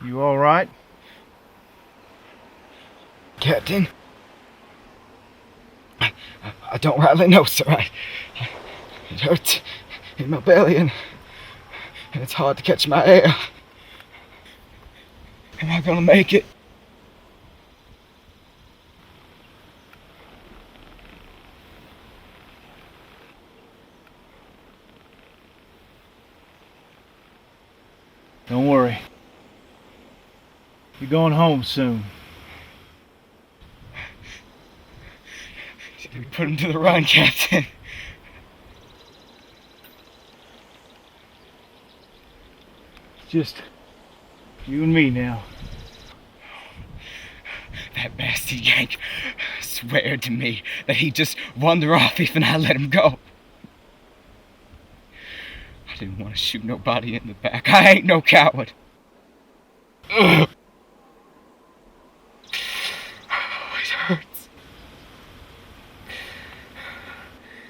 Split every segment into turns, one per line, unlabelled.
You all right?
Captain? I don't rightly know, sir. It hurts in my belly and it's hard to catch my air. Am I gonna make it?
Don't worry. You're going home soon.
We put him to the run, Captain.
It's just you and me now.
That bastard Yank swear to me that he'd just wander off if and I let him go. I didn't want to shoot nobody in the back. I ain't no coward. Ugh. Oh, it hurts.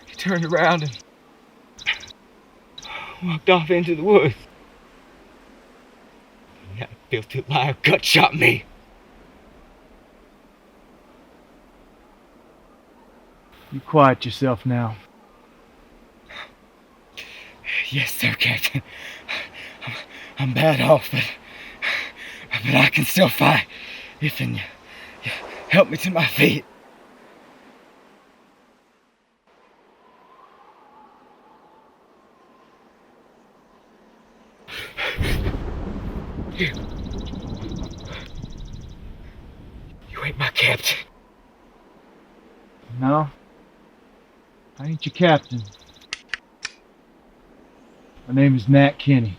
He turned around and walked off into the woods. And that filthy liar gut shot me.
You quiet yourself now.
Yes, sir, Captain. I'm bad off, but I can still fight. If and you help me to my feet. You ain't my captain.
No, I ain't your captain. My name is Nat Kinney.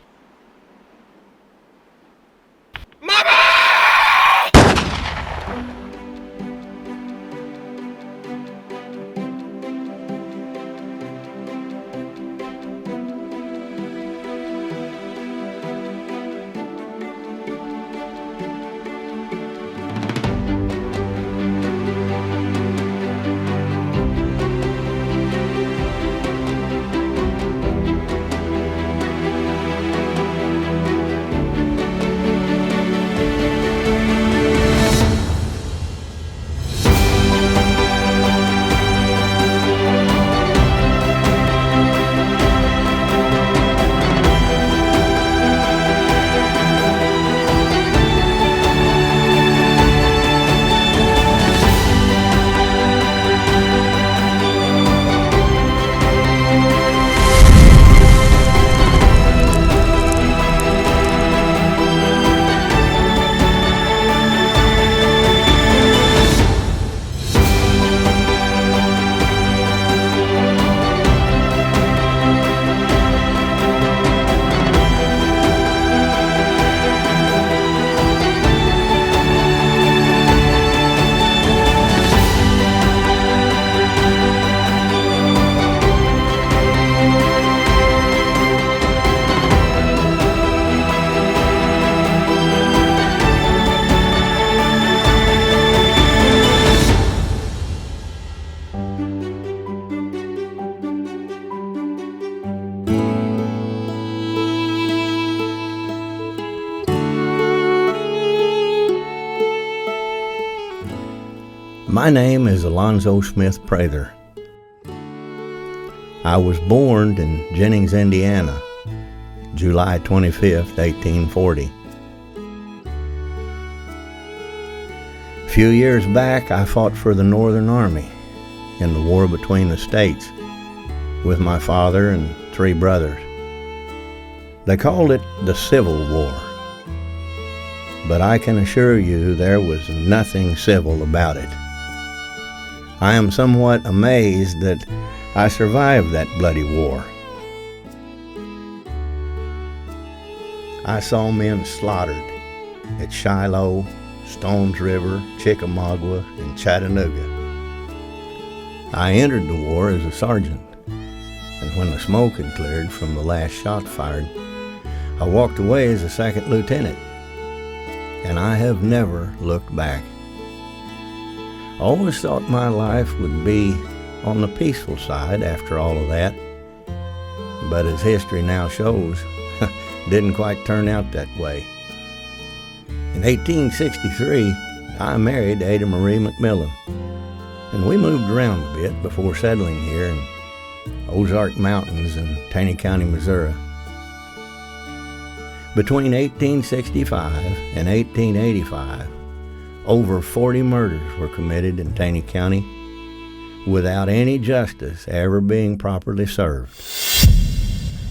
My name is Alonzo Smith Prather. I was born in Jennings, Indiana, July 25th, 1840. A few years back, I fought for the Northern Army in the war between the states with my father and 3 brothers. They called it the Civil War, but I can assure you there was nothing civil about it. I am somewhat amazed that I survived that bloody war. I saw men slaughtered at Shiloh, Stones River, Chickamauga, and Chattanooga. I entered the war as a sergeant, and when the smoke had cleared from the last shot fired, I walked away as a second lieutenant, and I have never looked back. I always thought my life would be on the peaceful side after all of that, but as history now shows, didn't quite turn out that way. In 1863, I married Ada Marie McMillan, and we moved around a bit before settling here in Ozarks Mountains in Taney County, Missouri. Between 1865 and 1885, over 40 murders were committed in Taney County without any justice ever being properly served.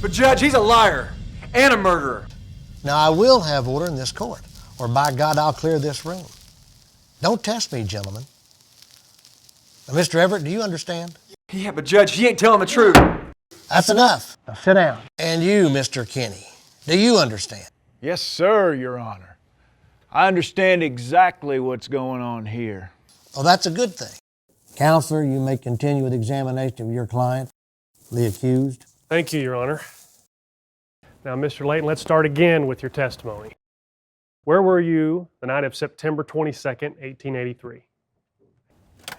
But Judge, he's a liar and a murderer.
Now, I will have order in this court, or by God, I'll clear this room. Don't test me, gentlemen. Now, Mr. Everett, do you understand?
Yeah, but Judge, he ain't telling the truth.
That's enough. Now, sit down. And you, Mr. Kinney, do you understand?
Yes, sir, Your Honor. I understand exactly what's going on here.
Well, that's a good thing. Counselor, you may continue with examination of your client, the accused.
Thank you, Your Honor. Now, Mr. Layton, let's start again with your testimony. Where were you the night of September 22nd, 1883?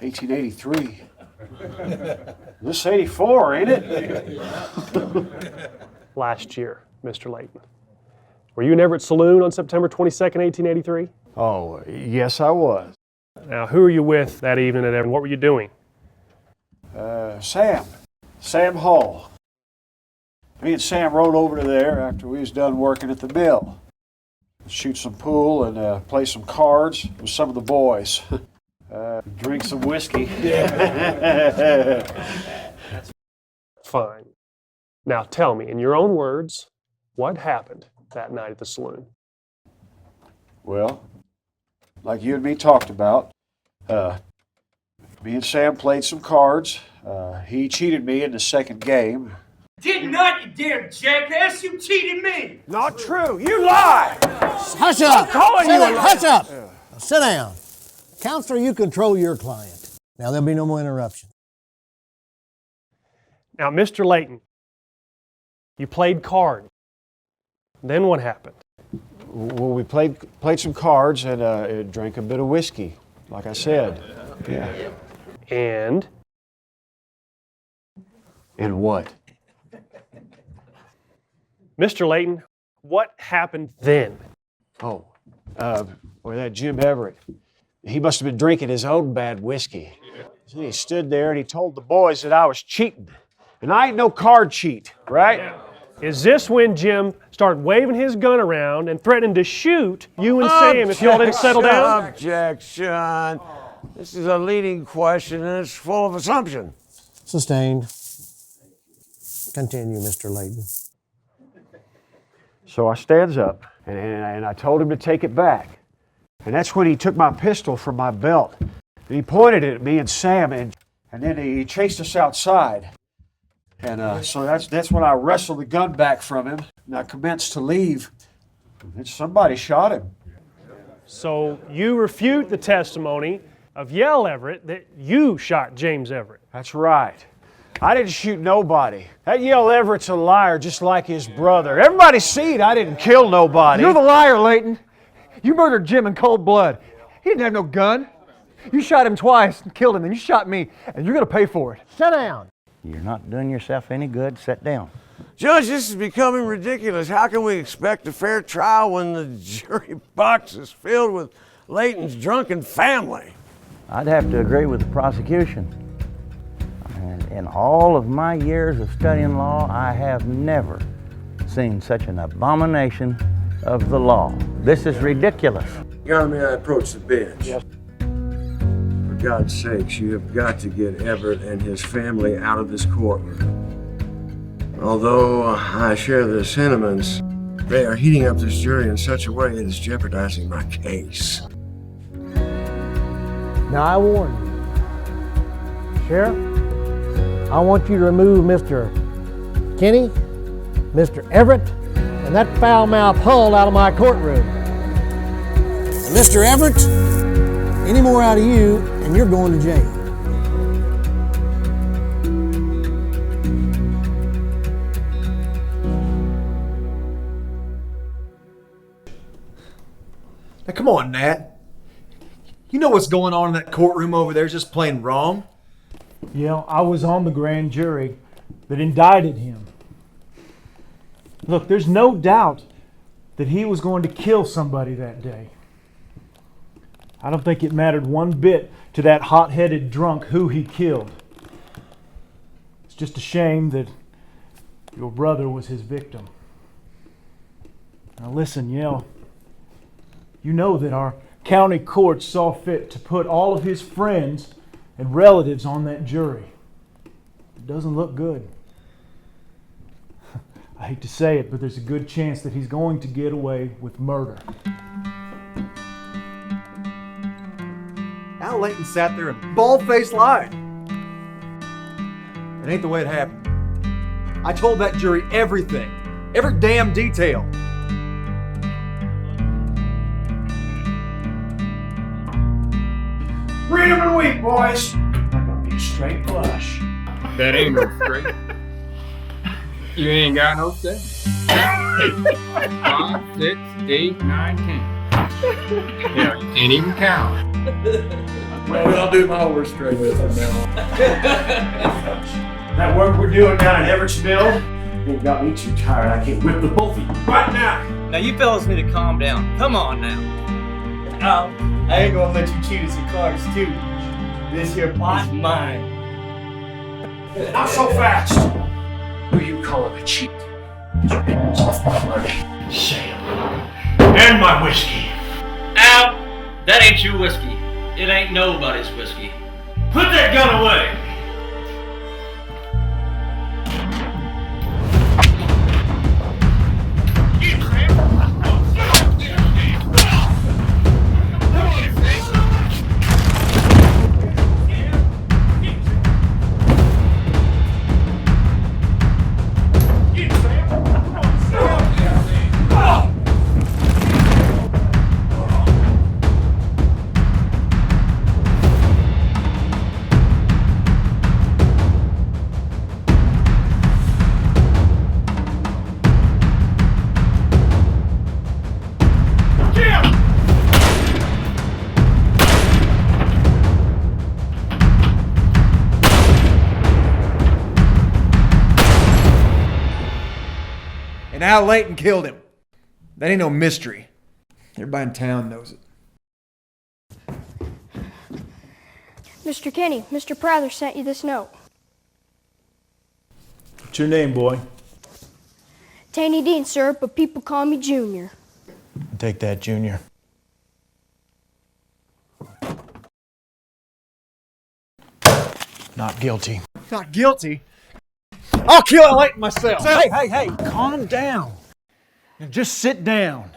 1883. This is 84, ain't it?
Last year, Mr. Layton. Were you in Everett Saloon on September 22nd, 1883?
Oh, yes, I was.
Now, who were you with that evening at Everett? What were you doing?
Sam Hall. Me and Sam rode over to there after we was done working at the mill. Shoot some pool and play some cards with some of the boys. Drink some whiskey.
Fine. Now tell me, in your own words, what happened that night at the saloon?
Well, like you and me talked about, me and Sam played some cards. He cheated me in the second game.
Did not, you damn jackass! You cheated me!
Not true. You lie!
Hush up!
calling you a liar.
Hush up! Now, sit down. Counselor, you control your client. Now, there'll be no more interruption.
Now, Mr. Layton, you played cards. Then what happened?
Well, we played some cards and drank a bit of whiskey, like I said. Yeah.
And?
And what?
Mr. Layton, what happened then?
Oh, well, that Jim Everett, he must have been drinking his own bad whiskey. So he stood there and he told the boys that I was cheating. And I ain't no card cheat, right?
Is this when Jim started waving his gun around and threatening to shoot you and Sam if y'all didn't settle down?
Objection. This is a leading question and it's full of assumption.
Sustained. Continue, Mr. Layton.
So I stands up and I told him to take it back. And that's when he took my pistol from my belt. And he pointed it at me and Sam and then he chased us outside. And so that's when I wrestled the gun back from him and I commenced to leave. And somebody shot him.
So you refute the testimony of Yale Everett that you shot James Everett.
That's right. I didn't shoot nobody. That Yale Everett's a liar just like his brother. Everybody seen I didn't kill nobody.
You're the liar, Layton. You murdered Jim in cold blood. He didn't have no gun. You shot him twice and killed him, and you shot me, and you're going to pay for it.
Sit down.
You're not doing yourself any good. Sit down.
Judge, this is becoming ridiculous. How can we expect a fair trial when the jury box is filled with Layton's drunken family?
I'd have to agree with the prosecution. And in all of my years of studying law, I have never seen such an abomination of the law. This is ridiculous.
Your Honor, may I approach the bench? Yes. For God's sakes, you have got to get Everett and his family out of this courtroom. Although I share their sentiments, they are heating up this jury in such a way it is jeopardizing my case.
Now, I warn you. Sheriff, I want you to remove Mr. Kinney, Mr. Everett, and that foul-mouthed Hull out of my courtroom. And Mr. Everett, any more out of you, and you're going to jail.
Now, come on, Nat. You know what's going on in that courtroom over there is just plain wrong.
Yeah, I was on the grand jury that indicted him. Look, there's no doubt that he was going to kill somebody that day. I don't think it mattered one bit to that hot-headed drunk who he killed. It's just a shame that your brother was his victim. Now listen, Yale, you know that our county court saw fit to put all of his friends and relatives on that jury. It doesn't look good. I hate to say it, but there's a good chance that he's going to get away with murder.
Al Layton sat there and bald-faced lied. It ain't the way it happened. I told that jury everything, every damn detail.
Read 'em and weep, boys. I'm gonna be a straight flush.
That ain't no straight. You ain't got no say. 5, 6, 8, 9, 10. Hell, you can't even count.
Well, I'll do my worst straight with them now.
That work we're doing down at Everett's Mill ain't got me too tired. I can whip the both of you right now.
Now you fellas need to calm down. Come on now. I ain't gonna let you cheat us in cars too. This here pot's mine.
Not so fast. Who you calling a cheat? Shame. And my whiskey.
Al, that ain't your whiskey. It ain't nobody's whiskey.
Put that gun away.
And Al Layton killed him. That ain't no mystery. Everybody in town knows it.
Mr. Kenny, Mr. Prather sent you this note.
What's your name, boy?
Taney Dean, sir, but people call me Junior.
Take that, Junior. Not guilty.
Not guilty? I'll kill Al Layton myself.
Hey, calm down. And just sit down.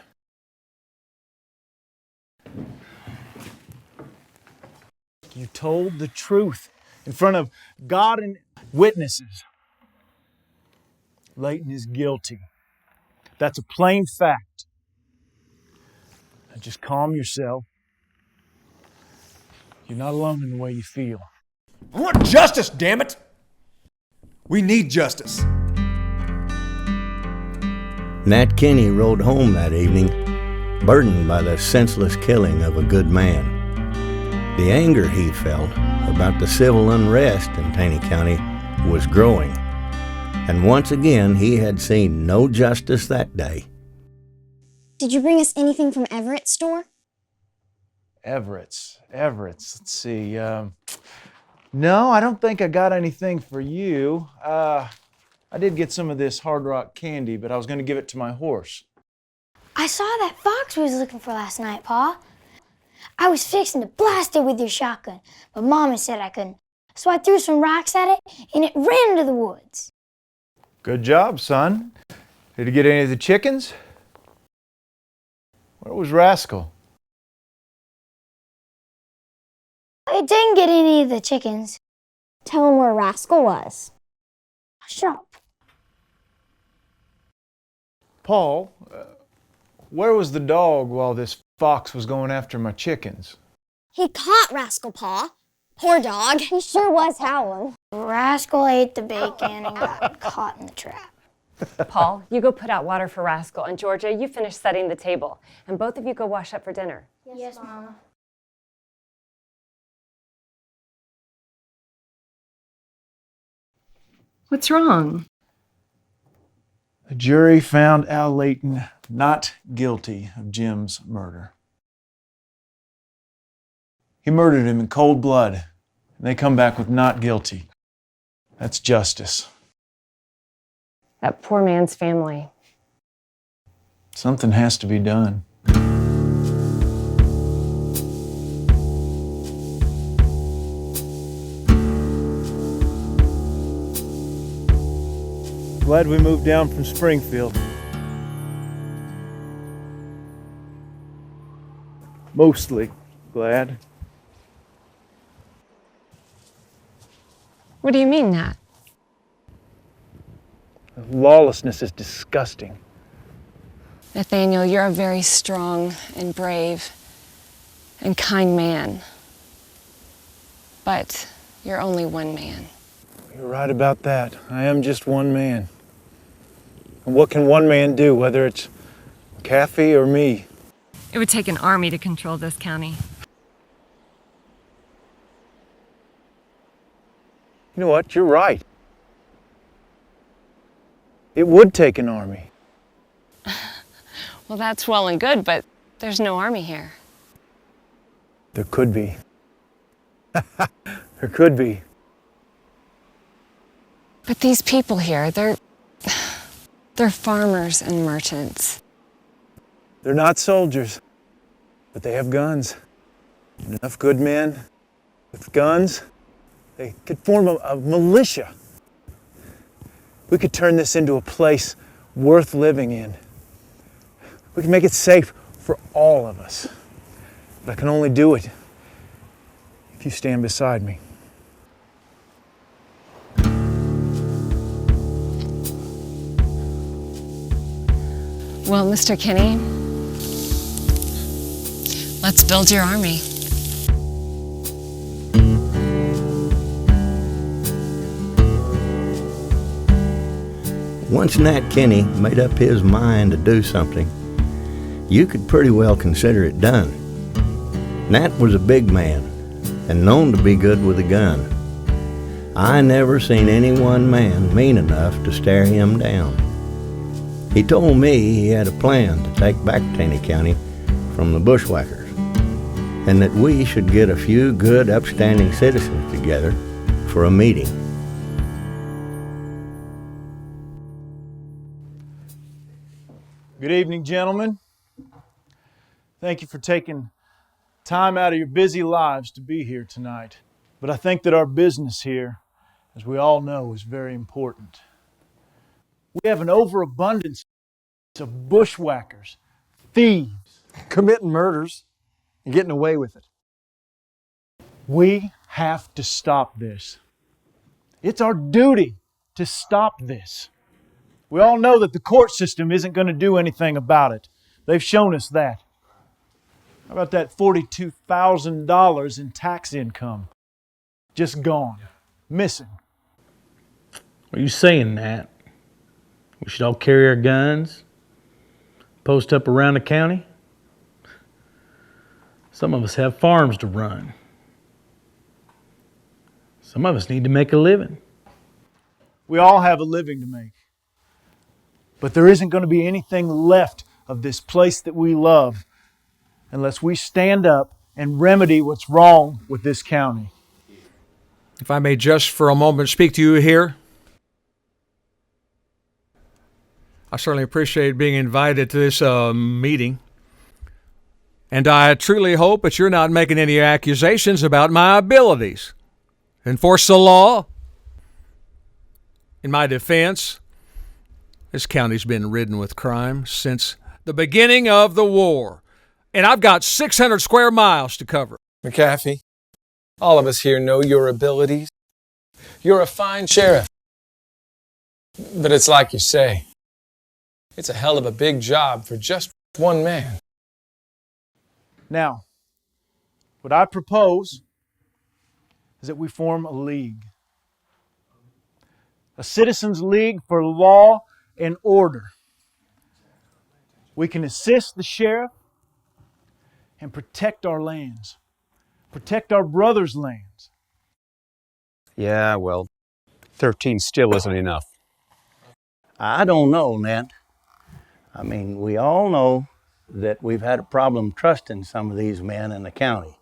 You told the truth in front of God and witnesses. Layton is guilty. That's a plain fact. Now just calm yourself. You're not alone in the way you feel.
I want justice, damn it! We need justice.
Nat Kinney rode home that evening, burdened by the senseless killing of a good man. The anger he felt about the civil unrest in Taney County was growing, and once again he had seen no justice that day.
Did you bring us anything from Everett's store?
Everett's. Let's see. No, I don't think I got anything for you. I did get some of this Hard Rock candy, but I was going to give it to my horse.
I saw that fox we was looking for last night, Pa. I was fixing to blast it with your shotgun, but Mama said I couldn't. So I threw some rocks at it, and it ran into the woods.
Good job, son. Did you get any of the chickens? Where was Rascal?
I didn't get any of the chickens. Tell him where Rascal was. Shut up.
Paul, where was the dog while this fox was going after my chickens?
He caught Rascal, Pa. Poor dog. He sure was howling. Rascal ate the bacon and got caught in the trap.
Paul, you go put out water for Rascal, and Georgia, you finish setting the table. And both of you go wash up for dinner.
Yes, Mama.
What's wrong?
The jury found Al Layton not guilty of Jim's murder. He murdered him in cold blood, and they come back with not guilty. That's justice.
That poor man's family.
Something has to be done. Glad we moved down from Springfield. Mostly glad.
What do you mean, Nat?
Lawlessness is disgusting.
Nathaniel, you're a very strong and brave and kind man. But you're only one man.
You're right about that. I am just one man. And what can one man do, whether it's Kathy or me?
It would take an army to control this county.
You know what? You're right. It would take an army.
Well, that's well and good, but there's no army here.
There could be. There could be.
But these people here, they're farmers and merchants.
They're not soldiers, but they have guns. And enough good men with guns, they could form a militia. We could turn this into a place worth living in. We can make it safe for all of us. But I can only do it if you stand beside me.
Well, Mr. Kinney, let's build your army.
Once Nat Kinney made up his mind to do something, you could pretty well consider it done. Nat was a big man and known to be good with a gun. I never seen any one man mean enough to stare him down. He told me he had a plan to take back Taney County from the bushwhackers, and that we should get a few good, upstanding citizens together for a meeting.
Good evening, gentlemen. Thank you for taking time out of your busy lives to be here tonight. But I think that our business here, as we all know, is very important. We have an overabundance of bushwhackers, thieves,
Committing murders and getting away with it.
We have to stop this. It's our duty to stop this. We all know that the court system isn't going to do anything about it. They've shown us that. How about that $42,000 in tax income? Just gone. Missing.
Are you saying that we should all carry our guns, post up around the county? Some of us have farms to run. Some of us need to make a living.
We all have a living to make. But there isn't going to be anything left of this place that we love unless we stand up and remedy what's wrong with this county.
If I may just for a moment speak to you here. I certainly appreciate being invited to this meeting. And I truly hope that you're not making any accusations about my abilities. Enforce the law. In my defense, this county's been ridden with crime since the beginning of the war. And I've got 600 square miles to cover.
McAfee, all of us here know your abilities. You're a fine sheriff. But it's like you say, it's a hell of a big job for just one man.
Now, what I propose is that we form a league. A citizens' league for law and order. We can assist the sheriff and protect our lands. Protect our brothers' lands.
Yeah, well, 13 still isn't enough.
I don't know, Nat. I mean, we all know that we've had a problem trusting some of these men in the county.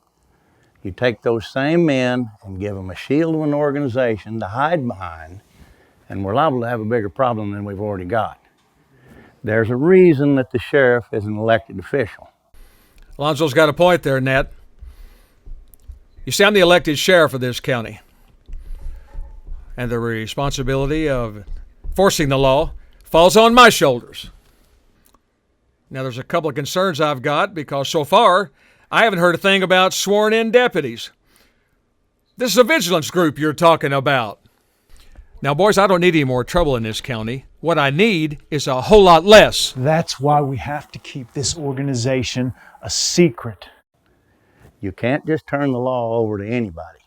You take those same men and give them a shield of an organization to hide behind, and we're liable to have a bigger problem than we've already got. There's a reason that the sheriff is an elected official.
Alonzo's got a point there, Nat. You see, I'm the elected sheriff of this county, and the responsibility of enforcing the law falls on my shoulders. Now, there's a couple of concerns I've got because so far I haven't heard a thing about sworn-in deputies. This is a vigilance group you're talking about. Now, boys, I don't need any more trouble in this county. What I need is a whole lot less.
That's why we have to keep this organization a secret.
You can't just turn the law over to anybody.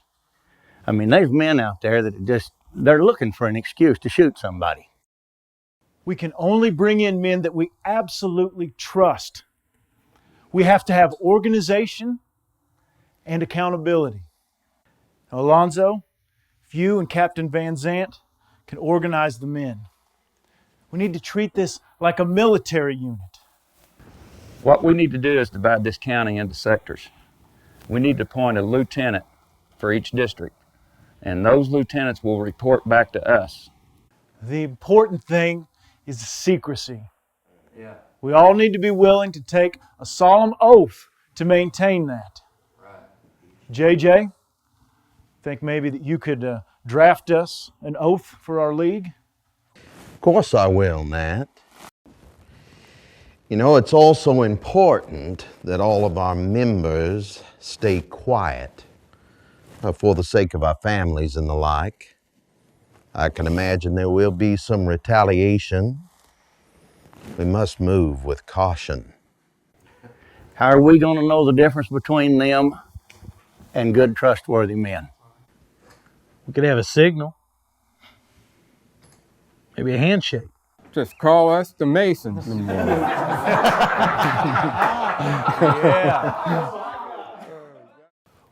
I mean, there's men out there that they're looking for an excuse to shoot somebody.
We can only bring in men that we absolutely trust. We have to have organization and accountability. Now, Alonzo, if you and Captain Van Zant can organize the men, we need to treat this like a military unit.
What we need to do is divide this county into sectors. We need to appoint a lieutenant for each district, and those lieutenants will report back to us.
The important thing is secrecy. Yeah. We all need to be willing to take a solemn oath to maintain that. Right. JJ, think maybe that you could draft us an oath for our league?
Of course I will, Nat. You know, it's also important that all of our members stay quiet for the sake of our families and the like. I can imagine there will be some retaliation. We must move with caution.
How are we going to know the difference between them and good, trustworthy men? We could have a signal. Maybe a handshake.
Just call us the Masons.
Yeah.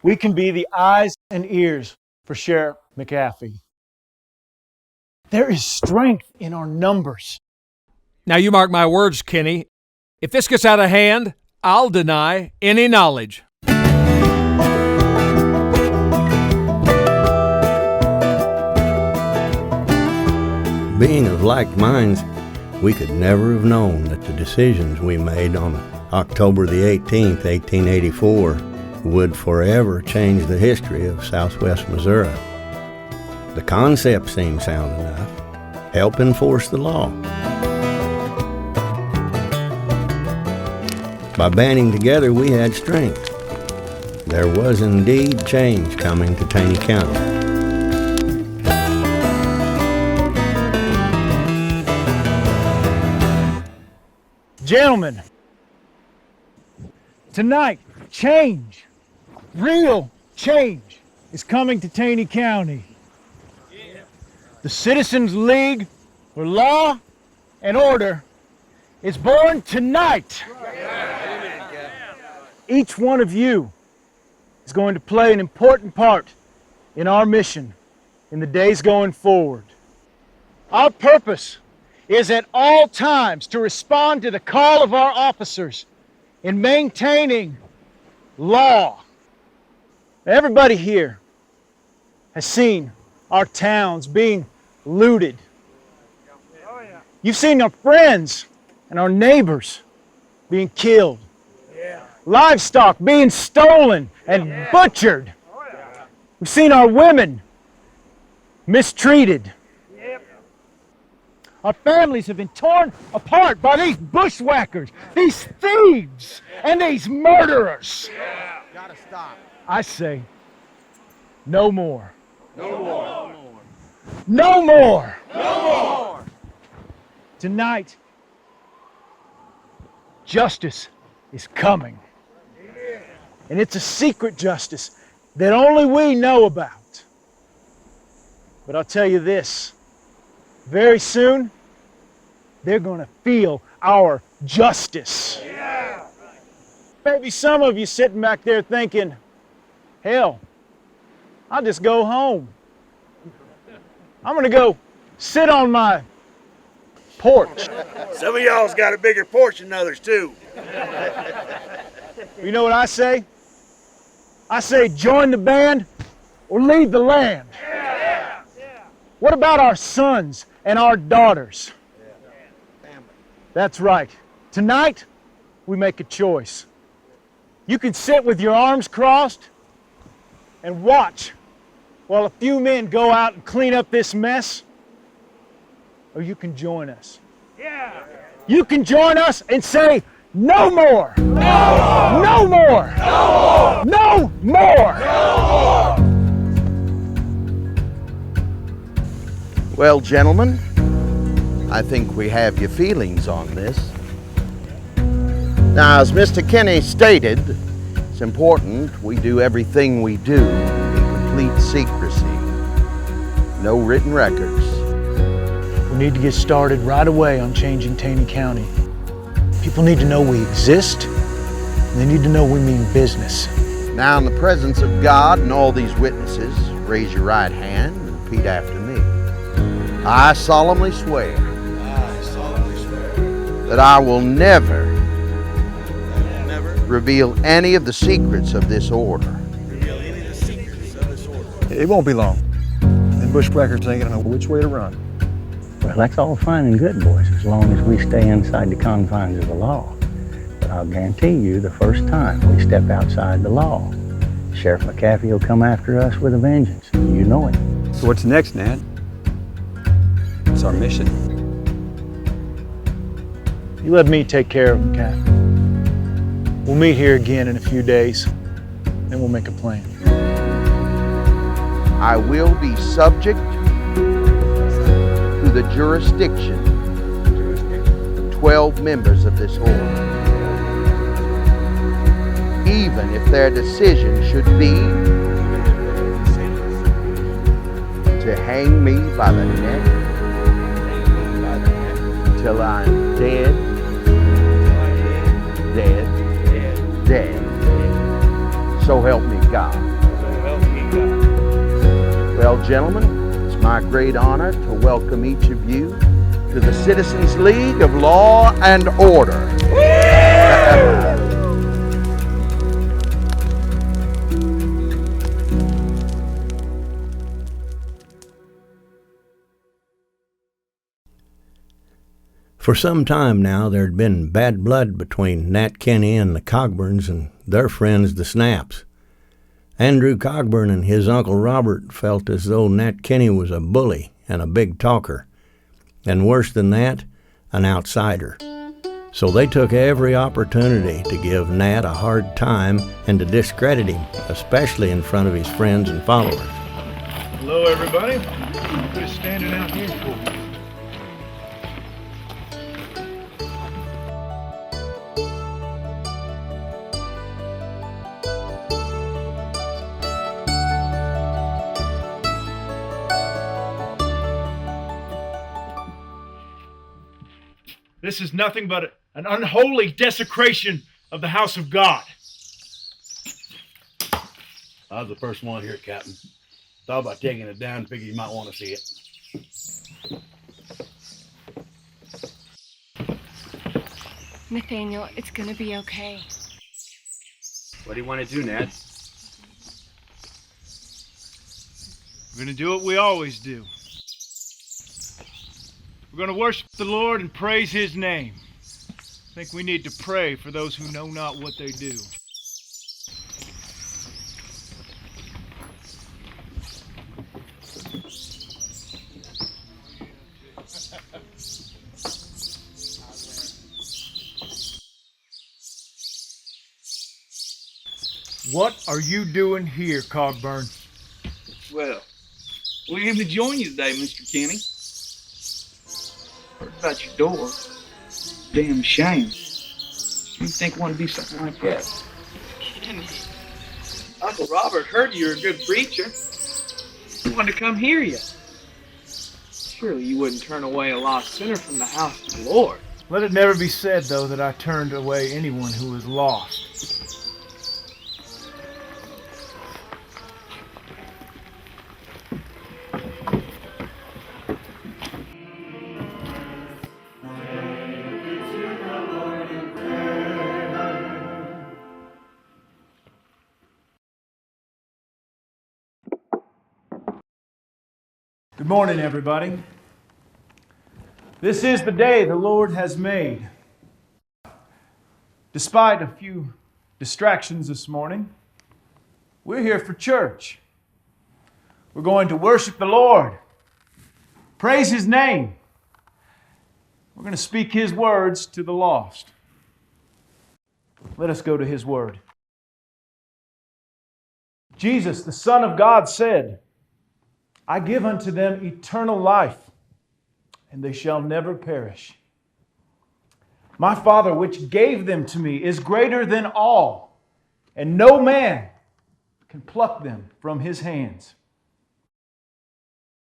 We can be the eyes and ears for Sheriff McAfee. There is strength in our numbers.
Now, you mark my words, Kenny. If this gets out of hand, I'll deny any knowledge.
Being of like minds, we could never have known that the decisions we made on October the 18th, 1884 would forever change the history of Southwest Missouri. The concept seemed sound enough. Help enforce the law. By banding together, we had strength. There was indeed change coming to Taney County.
Gentlemen, tonight, change, real change, is coming to Taney County. The Citizens League for Law and Order is born tonight. Each one of you is going to play an important part in our mission in the days going forward. Our purpose is at all times to respond to the call of our officers in maintaining law. Everybody here has seen our towns being looted. You've seen our friends and our neighbors being killed. Livestock being stolen and butchered. We've seen our women mistreated. Our families have been torn apart by these bushwhackers, these thieves, and these murderers.
Gotta stop.
I say, no more.
No more.
No more.
No more.
Tonight, justice is coming. And it's a secret justice that only we know about. But I'll tell you this, very soon, they're going to feel our justice. Yeah. Maybe some of you sitting back there thinking, hell, I'll just go home. I'm going to go sit on my porch.
Some of y'all's got a bigger porch than others, too.
You know what I say? I say join the band or leave the land. What about our sons and our daughters? That's right. Tonight, we make a choice. You can sit with your arms crossed and watch while a few men go out and clean up this mess, or you can join us. You can join us and say, no more! No more! No more!
Well, gentlemen, I think we have your feelings on this. Now, as Mr. Kenny stated, it's important we do everything we do in complete secrecy. No written records.
We need to get started right away on changing Taney County. People need to know we exist, and they need to know we mean business.
Now, in the presence of God and all these witnesses, raise your right hand and repeat after me. I solemnly swear that I will never reveal any of the secrets of this order.
It won't be long. Them bush records ain't gonna know which way to run.
Well, that's all fine and good, boys, as long as we stay inside the confines of the law. But I'll guarantee you, the first time we step outside the law, Sheriff McAfee will come after us with a vengeance. You know it.
So what's next, Nat? What's our mission?
You let me take care of them, Cap. We'll meet here again in a few days, and we'll make a plan.
I will be subject to the jurisdiction of 12 members of this order, even if their decision should be to hang me by the neck till I'm dead, dead. So help me God. Well, gentlemen, it's my great honor to welcome each of you to the Citizens League of Law and Order. For some time now, there had been bad blood between Nat Kenny and the Cogburns and their friends, the Snaps. Andrew Cogburn and his Uncle Robert felt as though Nat Kenny was a bully and a big talker, and worse than that, an outsider. So they took every opportunity to give Nat a hard time and to discredit him, especially in front of his friends and followers.
Hello, everybody. What is standing out here for?
This is nothing but an unholy desecration of the house of God.
I was the first one here, Captain. Thought about taking it down, figured you might want to see it.
Nathaniel, it's gonna be okay.
What do you want to do, Ned?
We're going to do what we always do. We're going to worship the Lord and praise His name. I think we need to pray for those who know not what they do. What are you doing here, Cogburn?
Well, we came to join you today, Mr. Kenny. Heard about your door. Damn shame. You think it want to be something like that? Kenny. Uncle Robert heard you're a good preacher. He wanted to come hear you. Surely you wouldn't turn away a lost sinner from the house of the Lord.
Let it never be said, though, that I turned away anyone who was lost.
Good morning, everybody. This is the day the Lord has made. Despite a few distractions this morning, we're here for church. We're going to worship the Lord, praise His name. We're going to speak His words to the lost. Let us go to His word. Jesus, the Son of God, said, I give unto them eternal life, and they shall never perish. My Father, which gave them to me, is greater than all, and no man can pluck them from His hands.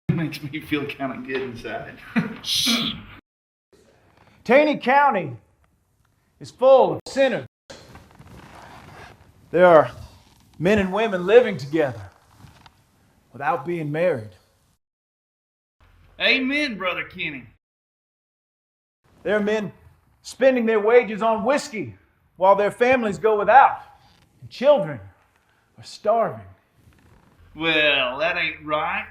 It makes me feel kind of good inside.
Taney County is full of sinners. There are men and women living together without being married.
Amen, Brother Kenny.
There are men spending their wages on whiskey while their families go without, and children are starving.
Well, that ain't right.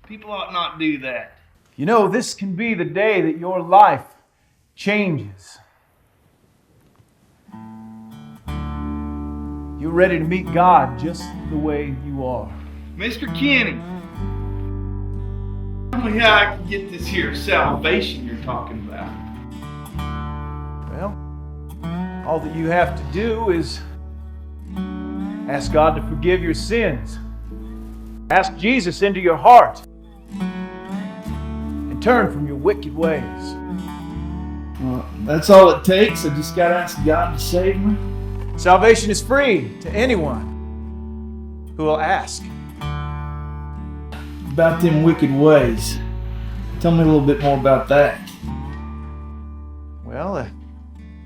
People ought not do that.
You know, this can be the day that your life changes. You're ready to meet God just the way you are.
Mr. Kenny, tell me how I can get this here salvation you're talking about.
Well, all that you have to do is ask God to forgive your sins. Ask Jesus into your heart. And turn from your wicked ways.
Well, that's all it takes. I just gotta ask God to save me.
Salvation is free to anyone who will ask.
About them wicked ways. Tell me a little bit more about that.
Well, if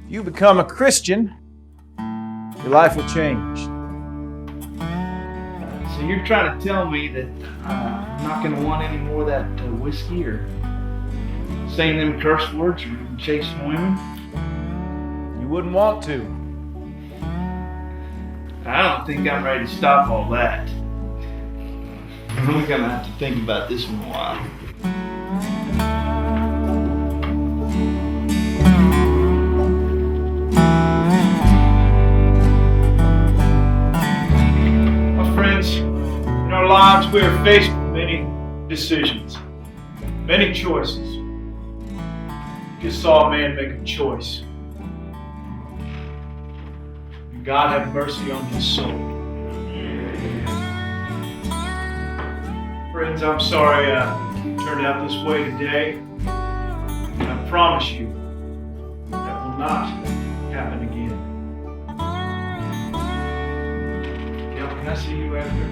you become a Christian, your life will change.
So you're trying to tell me that I'm not going to want any more of that whiskey or saying them curse words or chasing women?
You wouldn't want to.
I don't think I'm ready to stop all that. I'm really going to have to think about this one a while.
My friends, in our lives we are faced with many decisions, many choices. Just saw a man make a choice. And God have mercy on his soul. Friends, I'm sorry it turned out this way today. And I promise you that will not happen again. Gail, can I see you after?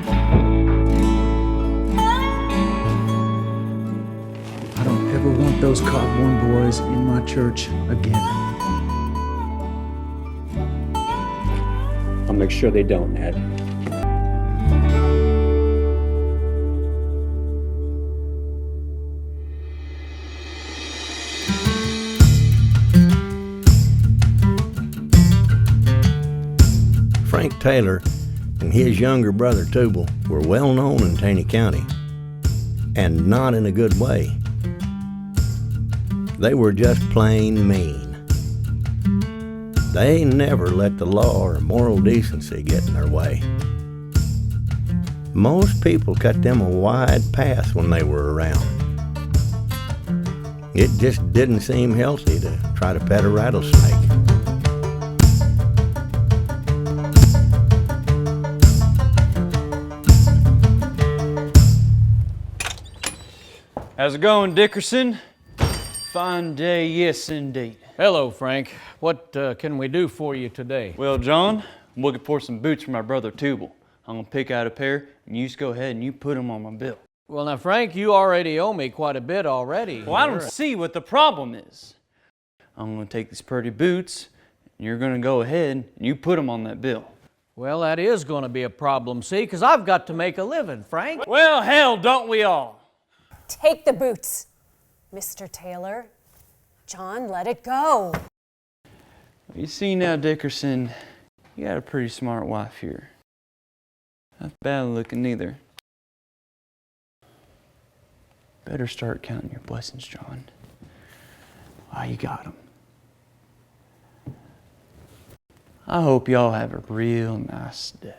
I don't ever want those Cogborn boys in my church again.
I'll make sure they don't, Ned.
Frank Taylor and his younger brother Tubal were well known in Taney County, and not in a good way. They were just plain mean. They never let the law or moral decency get in their way. Most people cut them a wide path when they were around. It just didn't seem healthy to try to pet a rattlesnake.
How's it going, Dickerson? Fine day, yes indeed.
Hello, Frank. What can we do for you today?
Well, John, I'm looking for some boots for my brother Tubal. I'm gonna pick out a pair, and you just go ahead and you put them on my bill.
Well, now, Frank, you already owe me quite a bit already.
Well, I don't see what the problem is. I'm gonna take these pretty boots, and you're gonna go ahead and you put them on that bill.
Well, that is going to be a problem, see, because I've got to make a living, Frank.
Well, hell, don't we all?
Take the boots, Mr. Taylor. John, let it go.
You see now, Dickerson, you got a pretty smart wife here. Not bad looking either. Better start counting your blessings, John. Ah, you got them. I hope y'all have a real nice day.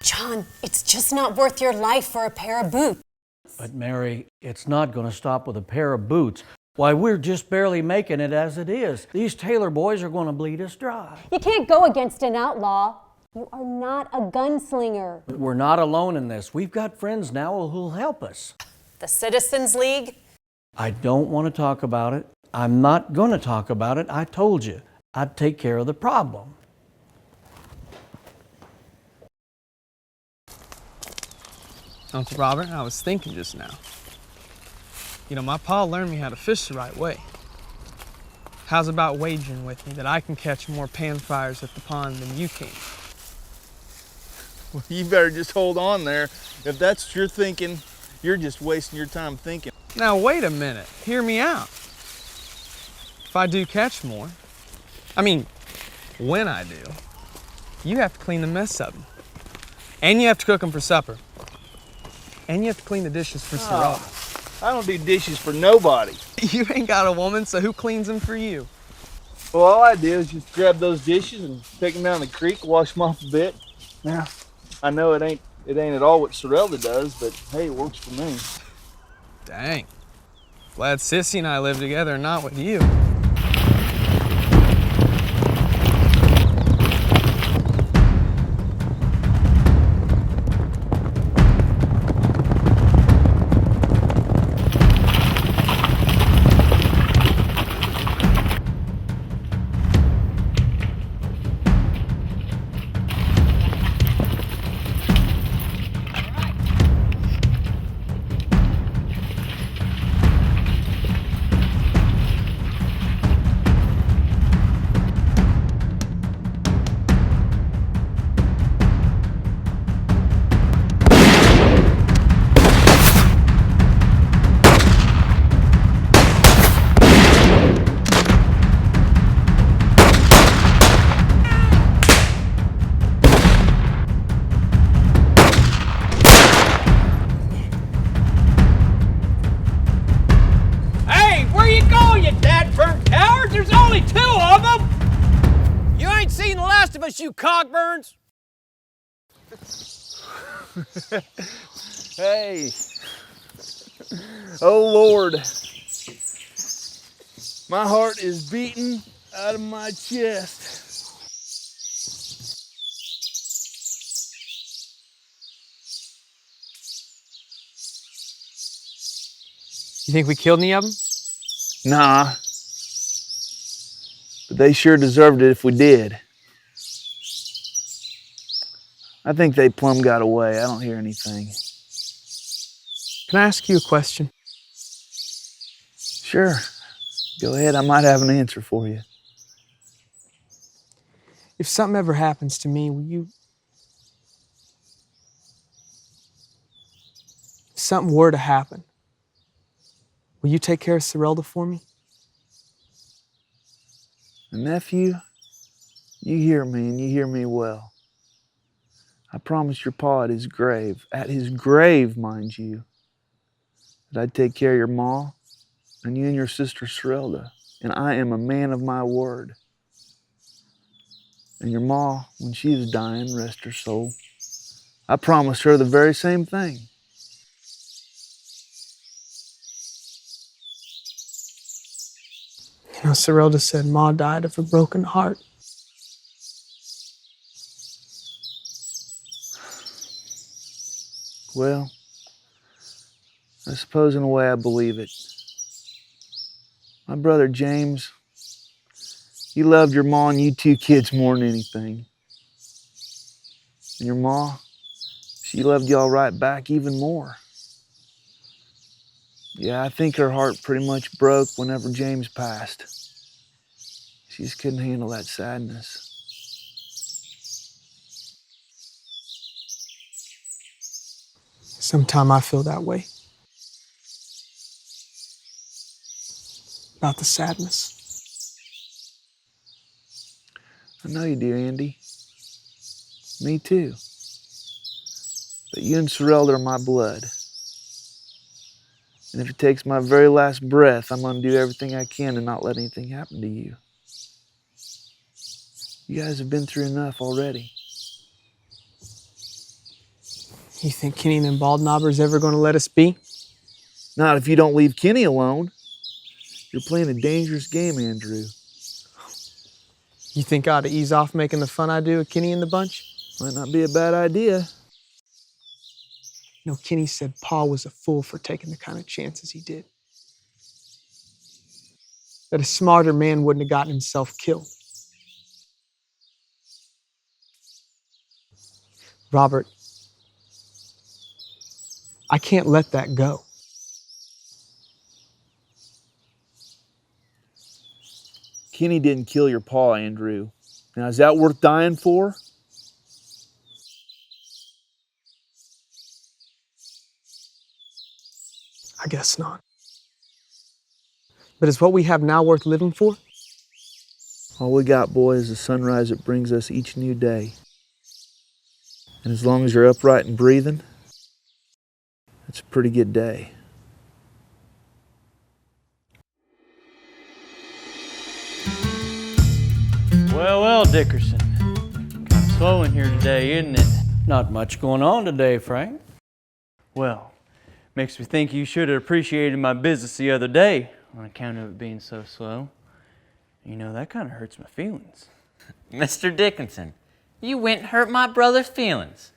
John, it's just not worth your life for a pair of boots.
But Mary, it's not going to stop with a pair of boots. Why, we're just barely making it as it is. These Taylor boys are going to bleed us dry.
You can't go against an outlaw. You are not a gunslinger.
But we're not alone in this. We've got friends now who'll help us.
The Citizens League?
I don't want to talk about it. I'm not going to talk about it. I told you I'd take care of the problem.
Uncle Robert, I was thinking just now. You know, my pa learned me how to fish the right way. How's about wagering with me that I can catch more panfires at the pond than you can?
Well, you better just hold on there. If that's what you're thinking, you're just wasting your time thinking.
Now, wait a minute. Hear me out. If I do catch more, when I do, you have to clean the mess up. And you have to cook them for supper. And you have to clean the dishes for Sorrel.
I don't do dishes for nobody.
You ain't got a woman, so who cleans them for you?
Well, all I do is just grab those dishes and take them down the creek, wash them off a bit. Now, I know it ain't at all what Sorrelda does, but hey, it works for me.
Dang. Glad Sissy and I live together and not with you.
You cockburns!
Hey. Oh, Lord. My heart is beating out of my chest.
You think we killed any of them?
Nah. But they sure deserved it if we did. I think they plumb got away. I don't hear anything.
Can I ask you a question?
Sure. Go ahead. I might have an answer for you.
If something ever happens to me, will you... If something were to happen, will you take care of Sorrelda for me?
Nephew, you hear me, and you hear me well. I promised your pa at his grave, mind you, that I'd take care of your ma and you and your sister Sorrelda, and I am a man of my word. And your ma, when she is dying, rest her soul, I promised her the very same thing.
You know, Sorrelda said Ma died of a broken heart.
Well, I suppose in a way I believe it. My brother James, he loved your ma and you two kids more than anything. And your ma, she loved y'all right back even more. Yeah, I think her heart pretty much broke whenever James passed. She just couldn't handle that sadness.
Sometime I feel that way. About the sadness.
I know you do, Andy. Me too. But you and Sorrel are my blood. And if it takes my very last breath, I'm going to do everything I can to not let anything happen to you. You guys have been through enough already.
You think Kenny and them bald knobbers ever gonna let us be?
Not if you don't leave Kenny alone. You're playing a dangerous game, Andrew.
You think I ought to ease off making the fun I do of Kenny and the bunch?
Might not be a bad idea.
You know, Kenny said Pa was a fool for taking the kind of chances he did. That a smarter man wouldn't have gotten himself killed. Robert, I can't let that go.
Kenny didn't kill your pa, Andrew. Now, is that worth dying for?
I guess not. But is what we have now worth living for?
All we got, boy, is the sunrise that brings us each new day. And as long as you're upright and breathing, it's a pretty good day.
Well, well, Dickerson. Kind of slow in here today, isn't it?
Not much going on today, Frank.
Well, makes me think you should have appreciated my business the other day on account of it being so slow. You know, that kind of hurts my feelings.
Mr. Dickinson, you went and hurt my brother's feelings.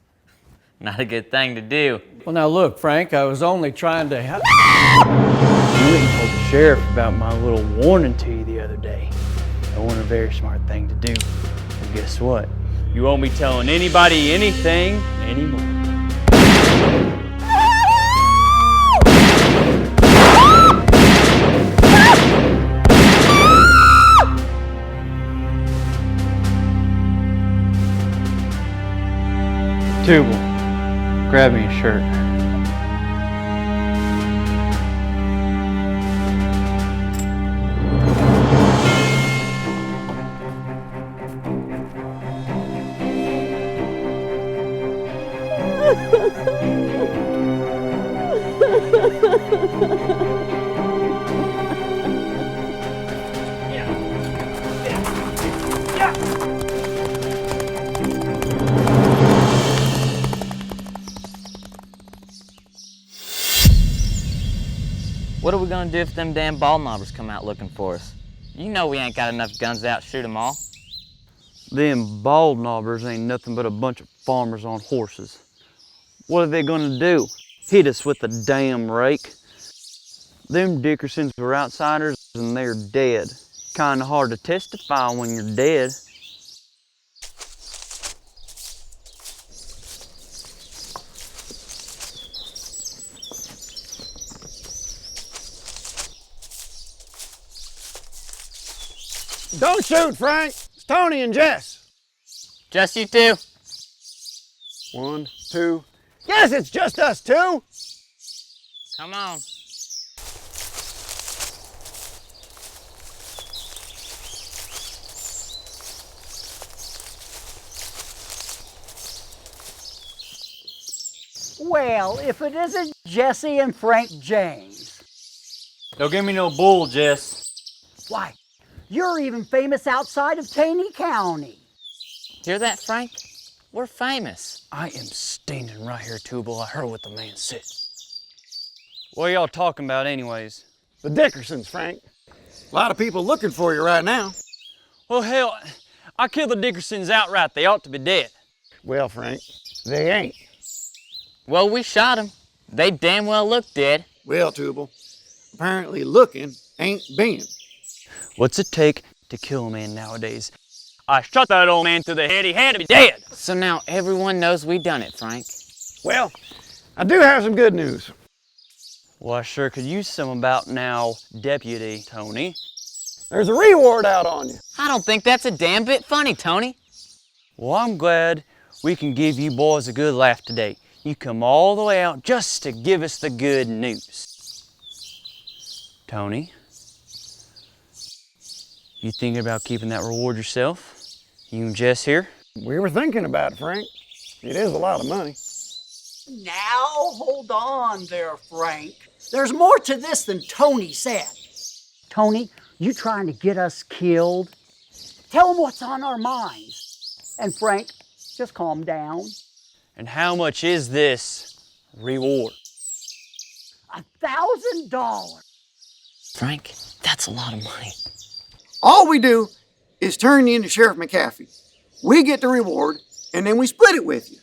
Not a good thing to do.
Well, now look, Frank, I was only trying to help.
You went and told the sheriff about my little warning to you the other day. That wasn't a very smart thing to do. And guess what? You won't be telling anybody anything anymore. Tubal, grab me a shirt.
What are we gonna do if them damn ball knobbers come out looking for us? You know we ain't got enough guns to outshoot them all.
Them bald knobbers ain't nothing but a bunch of farmers on horses. What are they gonna do? Hit us with a damn rake? Them Dickersons were outsiders and they're dead. Kinda hard to testify when you're dead.
Don't shoot, Frank. It's Tony and Jess.
Just you two?
1, 2. Yes, it's just us two.
Come on.
Well, if it isn't Jesse and Frank James.
Don't give me no bull, Jess.
Why, you're even famous outside of Taney County.
Hear that, Frank? We're famous.
I am standing right here, Tubal. I heard what the man said. What are y'all talking about anyways?
The Dickersons, Frank. A lot of people looking for you right now.
Well, hell, I killed the Dickersons outright. They ought to be dead.
Well, Frank, they ain't.
Well, we shot them. They damn well look dead.
Well, Tubal, apparently looking ain't being.
What's it take to kill a man nowadays? I shot that old man through the head. He had to be dead.
So now everyone knows we done it, Frank.
Well, I do have some good news.
Well, I sure could use some about now, Deputy Tony.
There's a reward out on you.
I don't think that's a damn bit funny, Tony.
Well, I'm glad we can give you boys a good laugh today. You come all the way out just to give us the good news. Tony, you thinking about keeping that reward yourself? You and Jess here?
We were thinking about it, Frank. It is a lot of money.
Now, hold on there, Frank. There's more to this than Tony said. Tony, you trying to get us killed? Tell him what's on our minds. And Frank, just calm down.
And how much is this reward?
$1,000.
Frank, that's a lot of money.
All we do is turn you into Sheriff McAfee. We get the reward, and then we split it with you.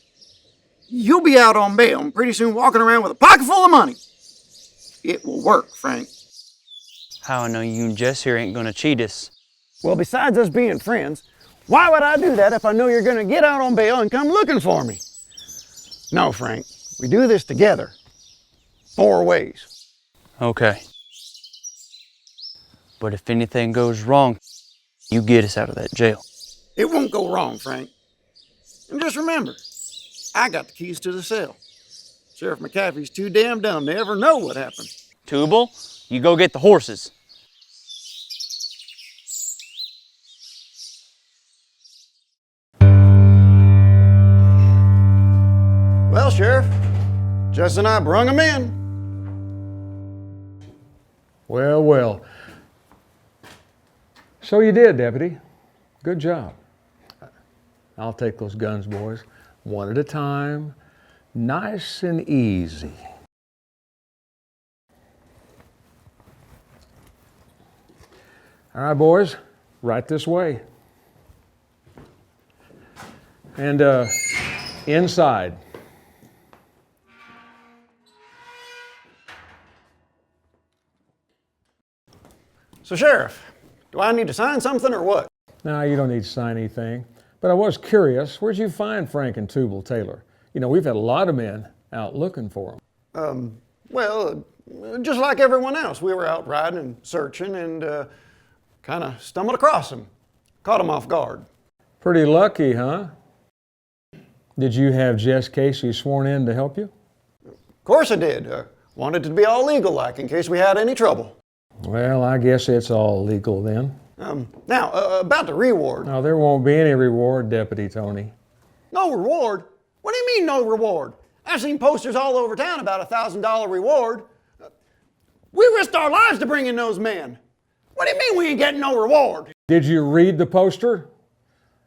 You'll be out on bail and pretty soon walking around with a pocket full of money. It will work, Frank.
How I know you and Jess here ain't gonna cheat us.
Well, besides us being friends, why would I do that if I know you're gonna get out on bail and come looking for me? No, Frank, we do this together. 4 ways.
Okay. But if anything goes wrong, you get us out of that jail.
It won't go wrong, Frank. And just remember, I got the keys to the cell. Sheriff McAfee's too damn dumb to ever know what happened.
Tubal, you go get the horses.
Well, Sheriff, Jess and I brung him in.
Well, well. So you did, Deputy. Good job. I'll take those guns, boys, one at a time, nice and easy. All right, boys, right this way. And inside.
So, Sheriff, do I need to sign something or what?
No, you don't need to sign anything. But I was curious, where'd you find Frank and Tubal Taylor? You know, we've had a lot of men out looking for them.
Well, just like everyone else, we were out riding and searching and kind of stumbled across them. Caught them off guard.
Pretty lucky, huh? Did you have Jess Casey sworn in to help you?
Of course I did. Wanted it to be all legal like in case we had any trouble.
Well, I guess it's all legal then.
Now, about the reward.
No, there won't be any reward, Deputy Tony.
No reward? What do you mean no reward? I've seen posters all over town about a $1,000 reward. We risked our lives to bring in those men. What do you mean we ain't getting no reward?
Did you read the poster?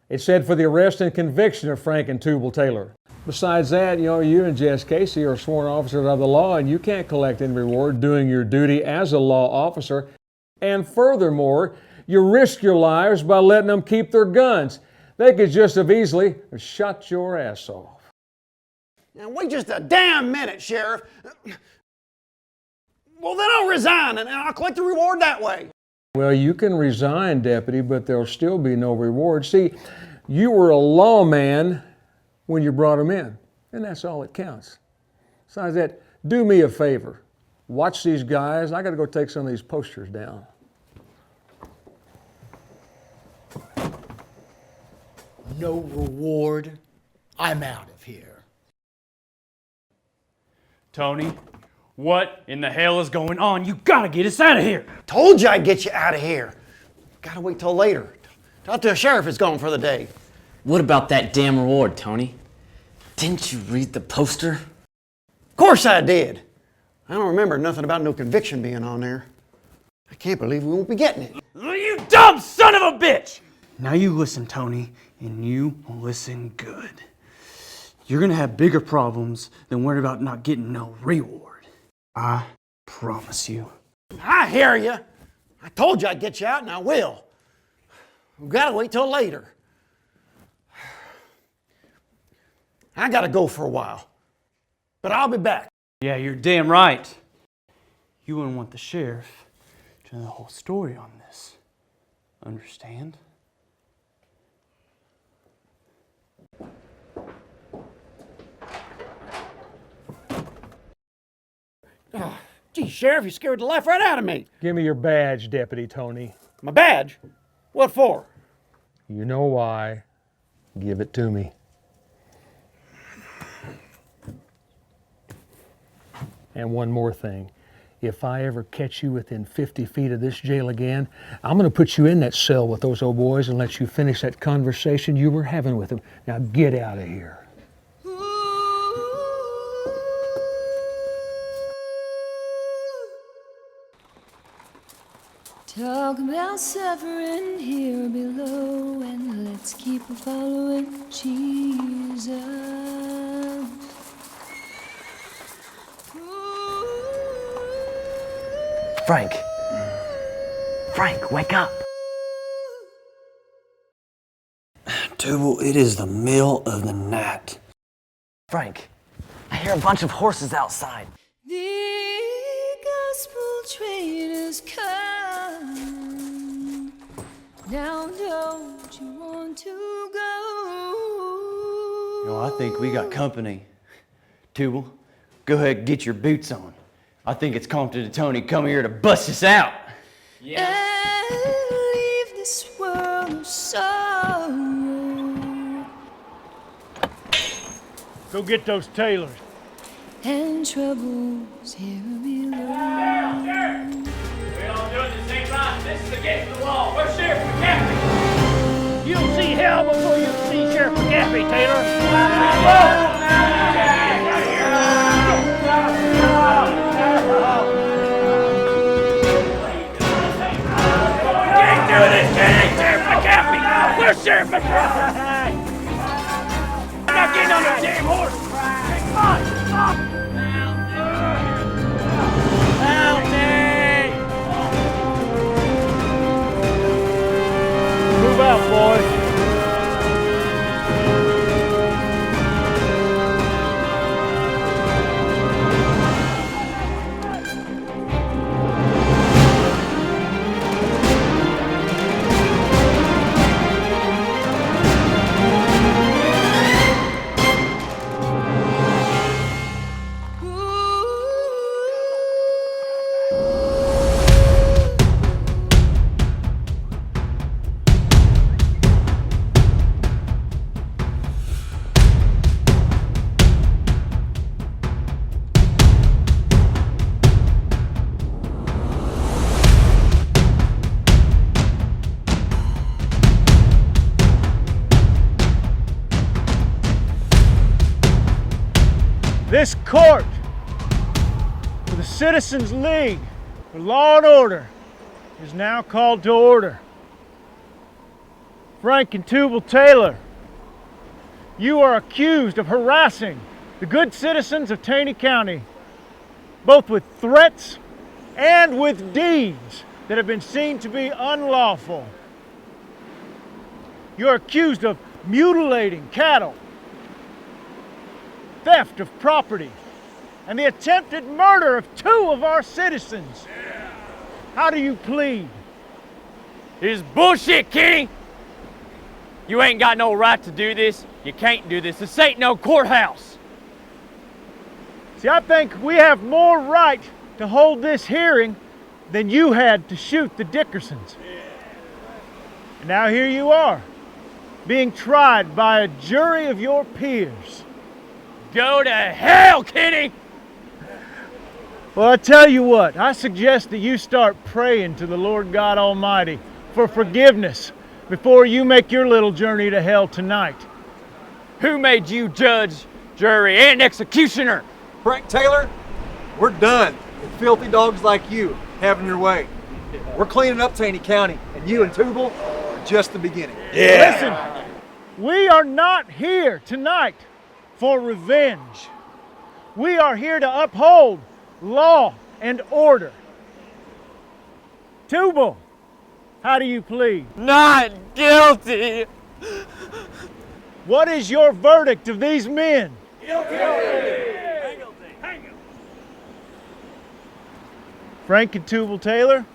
It said for the arrest and conviction of Frank and Tubal Taylor. Besides that, you and Jess Casey are sworn officers of the law, and you can't collect any reward doing your duty as a law officer. And furthermore, you risk your lives by letting them keep their guns. They could just have easily shot your ass off.
Now, wait just a damn minute, Sheriff. Well, then I'll resign and I'll collect the reward that way.
Well, you can resign, Deputy, but there'll still be no reward. See, you were a lawman when you brought him in, and that's all that counts. Besides that, do me a favor. Watch these guys. I got to go take some of these posters down.
No reward. I'm out of here.
Tony, what in the hell is going on? You gotta get us out of here.
Told you I'd get you out of here. Gotta wait till later. Till the sheriff is gone for the day.
What about that damn reward, Tony? Didn't you read the poster?
Of course I did. I don't remember nothing about no conviction being on there. I can't believe we won't be getting it.
You dumb son of a bitch!
Now you listen, Tony, and you listen good. You're gonna have bigger problems than worrying about not getting no reward. I promise you.
I hear you. I told you I'd get you out, and I will. We've got to wait till later. I got to go for a while, but I'll be back.
Yeah, you're damn right. You wouldn't want the sheriff to know the whole story on this. Understand?
Oh, gee, Sheriff, you scared the life right out of me.
Give me your badge, Deputy Tony.
My badge? What for?
You know why. Give it to me. And one more thing. If I ever catch you within 50 feet of this jail again, I'm going to put you in that cell with those old boys and let you finish that conversation you were having with them. Now get out of here.
Talk about suffering here below, and let's keep following Jesus.
Frank. Frank, wake up.
Tubal, it is the middle of the night.
Frank, I hear a bunch of horses outside.
The gospel train has come. Now don't you want to go?
I think we got company. Tubal, go ahead and get your boots on. I think it's Compton and Tony coming here to bust us out.
And leave this world of sorrow.
Go get those tailors.
And troubles here below.
We all doing the same right. This is against the law. Where's Sheriff McCaffrey?
You'll see hell before you see Sheriff McCaffrey, Taylor.
Can't do this, can't Sheriff McCaffrey. Where's Sheriff McCaffrey? I'm not getting on that damn horse. Come on, come on. Help me!
Move out, boys. This court for the Citizens League for Law and Order is now called to order. Frank and Tubal Taylor, you are accused of harassing the good citizens of Taney County, both with threats and with deeds that have been seen to be unlawful. You are accused of mutilating cattle, theft of property, and the attempted murder of 2 of our citizens. How do you plead?
This is bullshit, Kenny. You ain't got no right to do this. You can't do this. This ain't no courthouse.
See, I think we have more right to hold this hearing than you had to shoot the Dickersons. And now here you are, being tried by a jury of your peers.
Go to hell, Kenny!
Well, I tell you what, I suggest that you start praying to the Lord God Almighty for forgiveness before you make your little journey to hell tonight.
Who made you judge, jury, and executioner?
Frank Taylor, we're done with filthy dogs like you having your way. We're cleaning up Taney County, and you and Tubal are just the beginning.
Listen, we are not here tonight for revenge. We are here to uphold law and order. Tubal, how do you plead?
Not guilty.
What is your verdict of these men?
Guilty.
Frank and Tubal Taylor,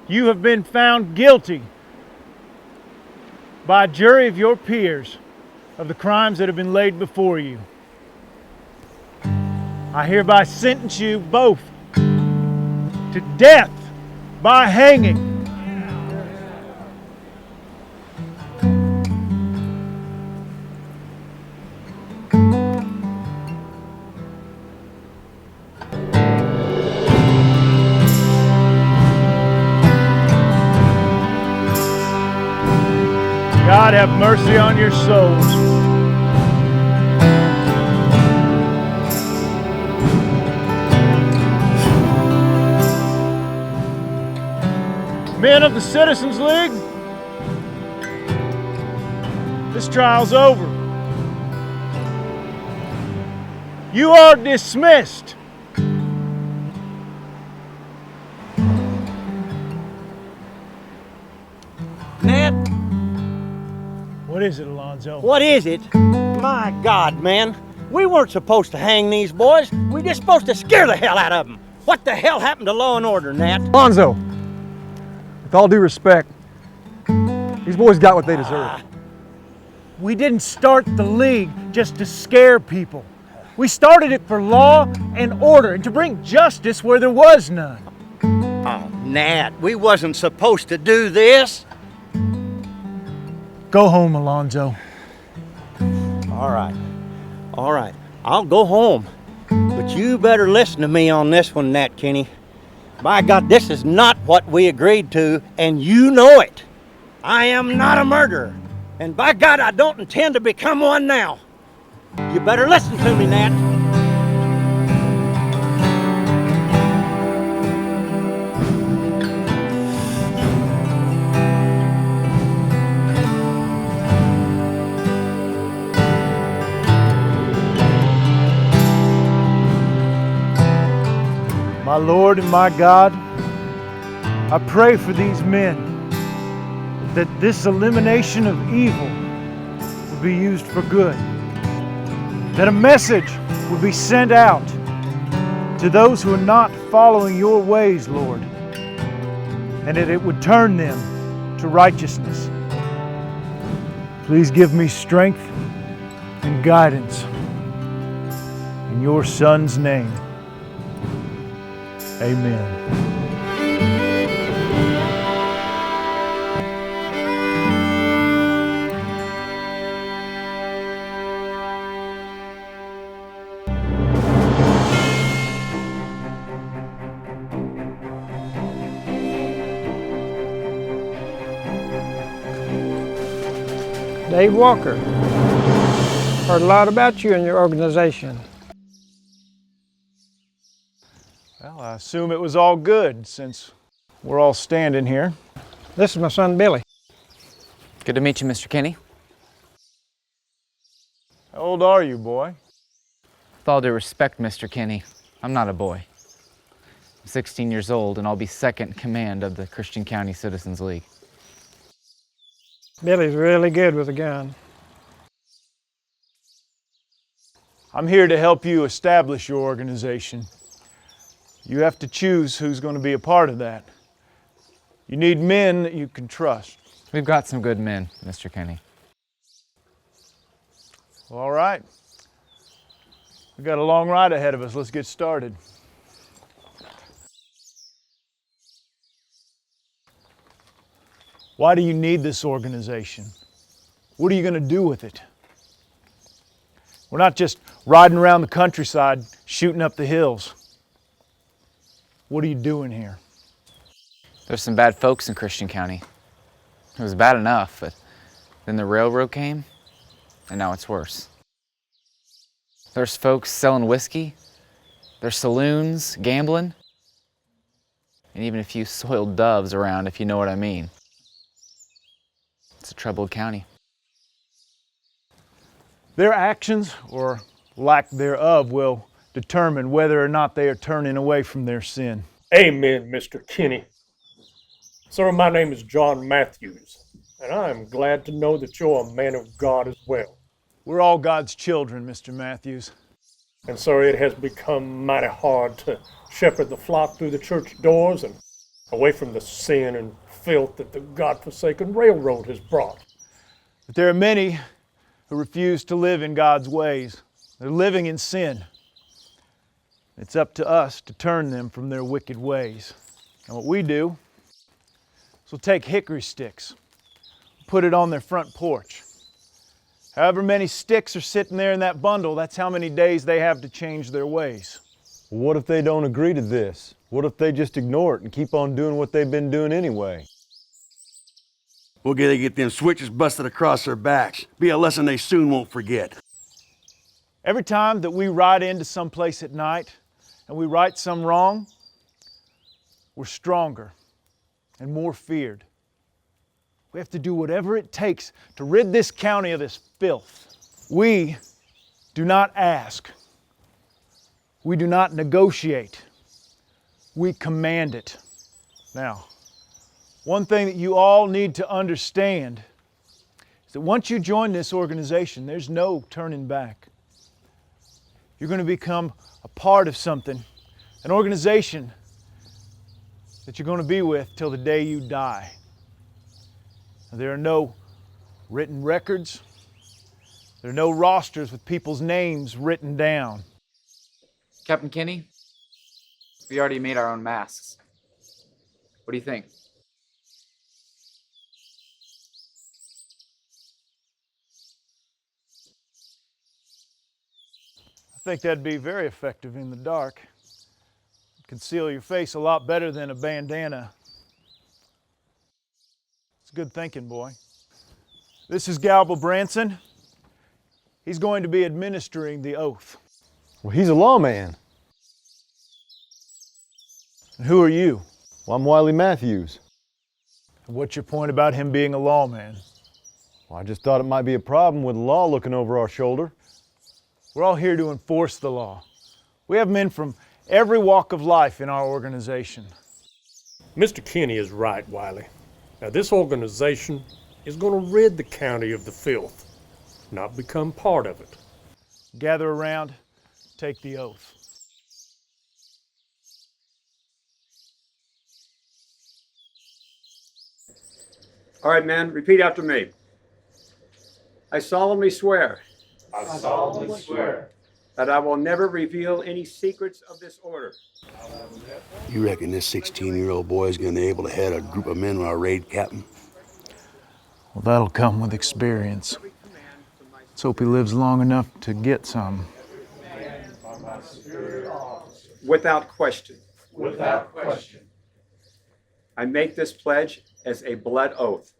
you have been found guilty by a jury of your peers of the crimes that have been laid before you. I hereby sentence you both to death by hanging. God have mercy on your souls.
Men of the Citizens League, this trial's over. You are dismissed.
Ned,
What is it, Alonzo?
what is it? My God, man. We weren't supposed to hang these boys. We just supposed to scare the hell out of them. What the hell happened to law and order, Nat?
Lonzo, with all due respect, these boys got what they deserve.
We didn't start the league just to scare people. We started it for law and order and to bring justice where there was none.
Oh, Nat, we wasn't supposed to do this.
Go home, Alonzo.
All right. I'll go home. But you better listen to me on this one, Nat Kinney. By God, this is not what we agreed to, and you know it. I am not a murderer. And by God, I don't intend to become one now. You better listen to me, Nat.
My Lord and my God, I pray for these men that this elimination of evil will be used for good, that a message will be sent out to those who are not following your ways, Lord, and that it would turn them to righteousness. Please give me strength and guidance in your Son's name. Amen.
Dave Walker. Heard a lot about you and your organization.
Well, I assume it was all good since we're all standing here.
This is my son Billy.
Good to meet you, Mr. Kinney.
How old are you, boy?
With all due respect, Mr. Kinney, I'm not a boy. I'm 16 years old, and I'll be second in command of the Christian County Citizens League.
Billy's really good with a gun.
I'm here to help you establish your organization. You have to choose who's going to be a part of that. You need men that you can trust.
We've got some good men, Mr. Kinney.
Well, all right. We've got a long ride ahead of us. Let's get started. Why do you need this organization? What are you going to do with it? We're not just riding around the countryside, shooting up the hills. What are you doing here?
There's some bad folks in Christian County. It was bad enough, but then the railroad came, and now it's worse. There's folks selling whiskey, there's saloons, gambling, and even a few soiled doves around, if you know what I mean. It's a troubled county.
Their actions, or lack thereof, will determine whether or not they are turning away from their sin.
Amen, Mr. Kinney. Sir, my name is John Matthews, and I am glad to know that you're a man of God as well.
We're all God's children, Mr. Matthews.
And sir, it has become mighty hard to shepherd the flock through the church doors and away from the sin and filth that the God-forsaken railroad has brought.
But there are many who refuse to live in God's ways. They're living in sin. It's up to us to turn them from their wicked ways. And what we do is we'll take hickory sticks, put it on their front porch. However many sticks are sitting there in that bundle, that's how many days they have to change their ways.
What if they don't agree to this? What if they just ignore it and keep on doing what they've been doing anyway?
We'll get them switches busted across their backs. Be a lesson they soon won't forget.
Every time that we ride into some place at night and we right some wrong, we're stronger and more feared. We have to do whatever it takes to rid this county of this filth. We do not ask. We do not negotiate. We command it. Now, one thing that you all need to understand is that once you join this organization, there's no turning back. You're going to become a part of something, an organization that you're going to be with till the day you die. There are no written records. There are no rosters with people's names written down.
Captain Kinney, we already made our own masks. What do you think?
I think that'd be very effective in the dark. Conceal your face a lot better than a bandana. It's good thinking, boy. This is Galba Branson. He's going to be administering the oath.
Well, he's a lawman.
And who are you?
Well, I'm Wiley Matthews.
And what's your point about him being a lawman?
Well, I just thought it might be a problem with the law looking over our shoulder.
We're all here to enforce the law. We have men from every walk of life in our organization.
Mr. Kinney is right, Wiley. Now, this organization is going to rid the county of the filth, not become part of it.
Gather around, take the oath.
All right, man, repeat after me. I solemnly swear.
I solemnly swear
that I will never reveal any secrets of this order.
You reckon this 16-year-old boy is going to be able to head a group of men on our raid, Captain?
Well, that'll come with experience. Let's hope he lives long enough to get some.
Without question.
Without question.
I make this pledge as a blood oath.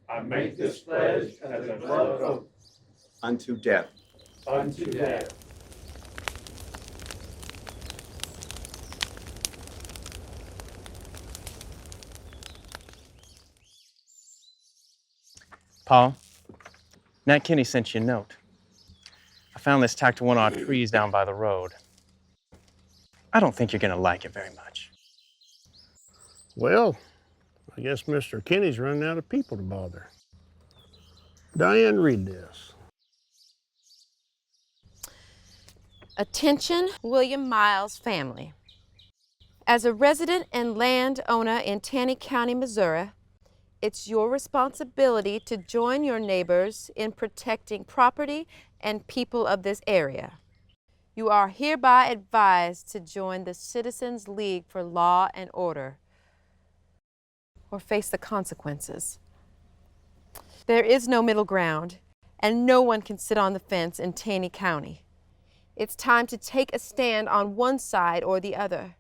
I make this pledge as a blood oath.
Unto death.
Unto death.
Paul, Nat Kinney sent you a note. I found this tacked to one of our trees down by the road. I don't think you're gonna like it very much.
Well, I guess Mr. Kinney's running out of people to bother. Diane, read this.
Attention, William Miles family. As a resident and landowner in Taney County, Missouri, it's your responsibility to join your neighbors in protecting property and people of this area. You are hereby advised to join the Citizens League for Law and Order or face the consequences. There is no middle ground, and no one can sit on the fence in Taney County. It's time to take a stand on one side or the other.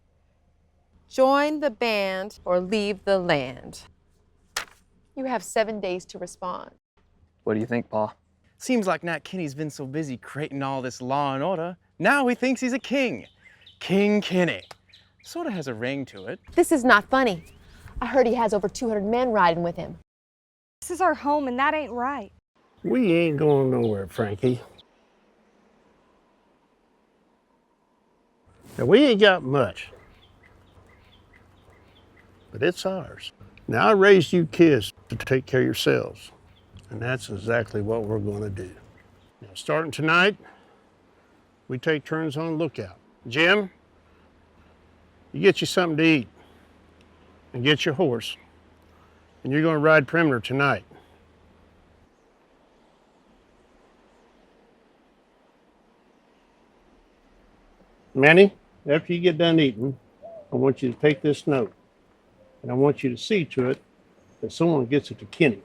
Join the band or leave the land. You have 7 days to respond.
What do you think, Paul? Seems like Nat Kinney's been so busy creating all this law and order, now he thinks he's a king. King Kinney. Sort of has a ring to it.
This is not funny. I heard he has over 200 men riding with him.
This is our home, and that ain't right.
We ain't going nowhere, Frankie. Now, we ain't got much, but it's ours. Now, I raised you kids to take care of yourselves, and that's exactly what we're going to do. Now, starting tonight, we take turns on lookout. Jim, you get you something to eat, and get your horse, and you're going to ride perimeter tonight. Manny, after you get done eating, I want you to take this note, and I want you to see to it that someone gets it to Kinney.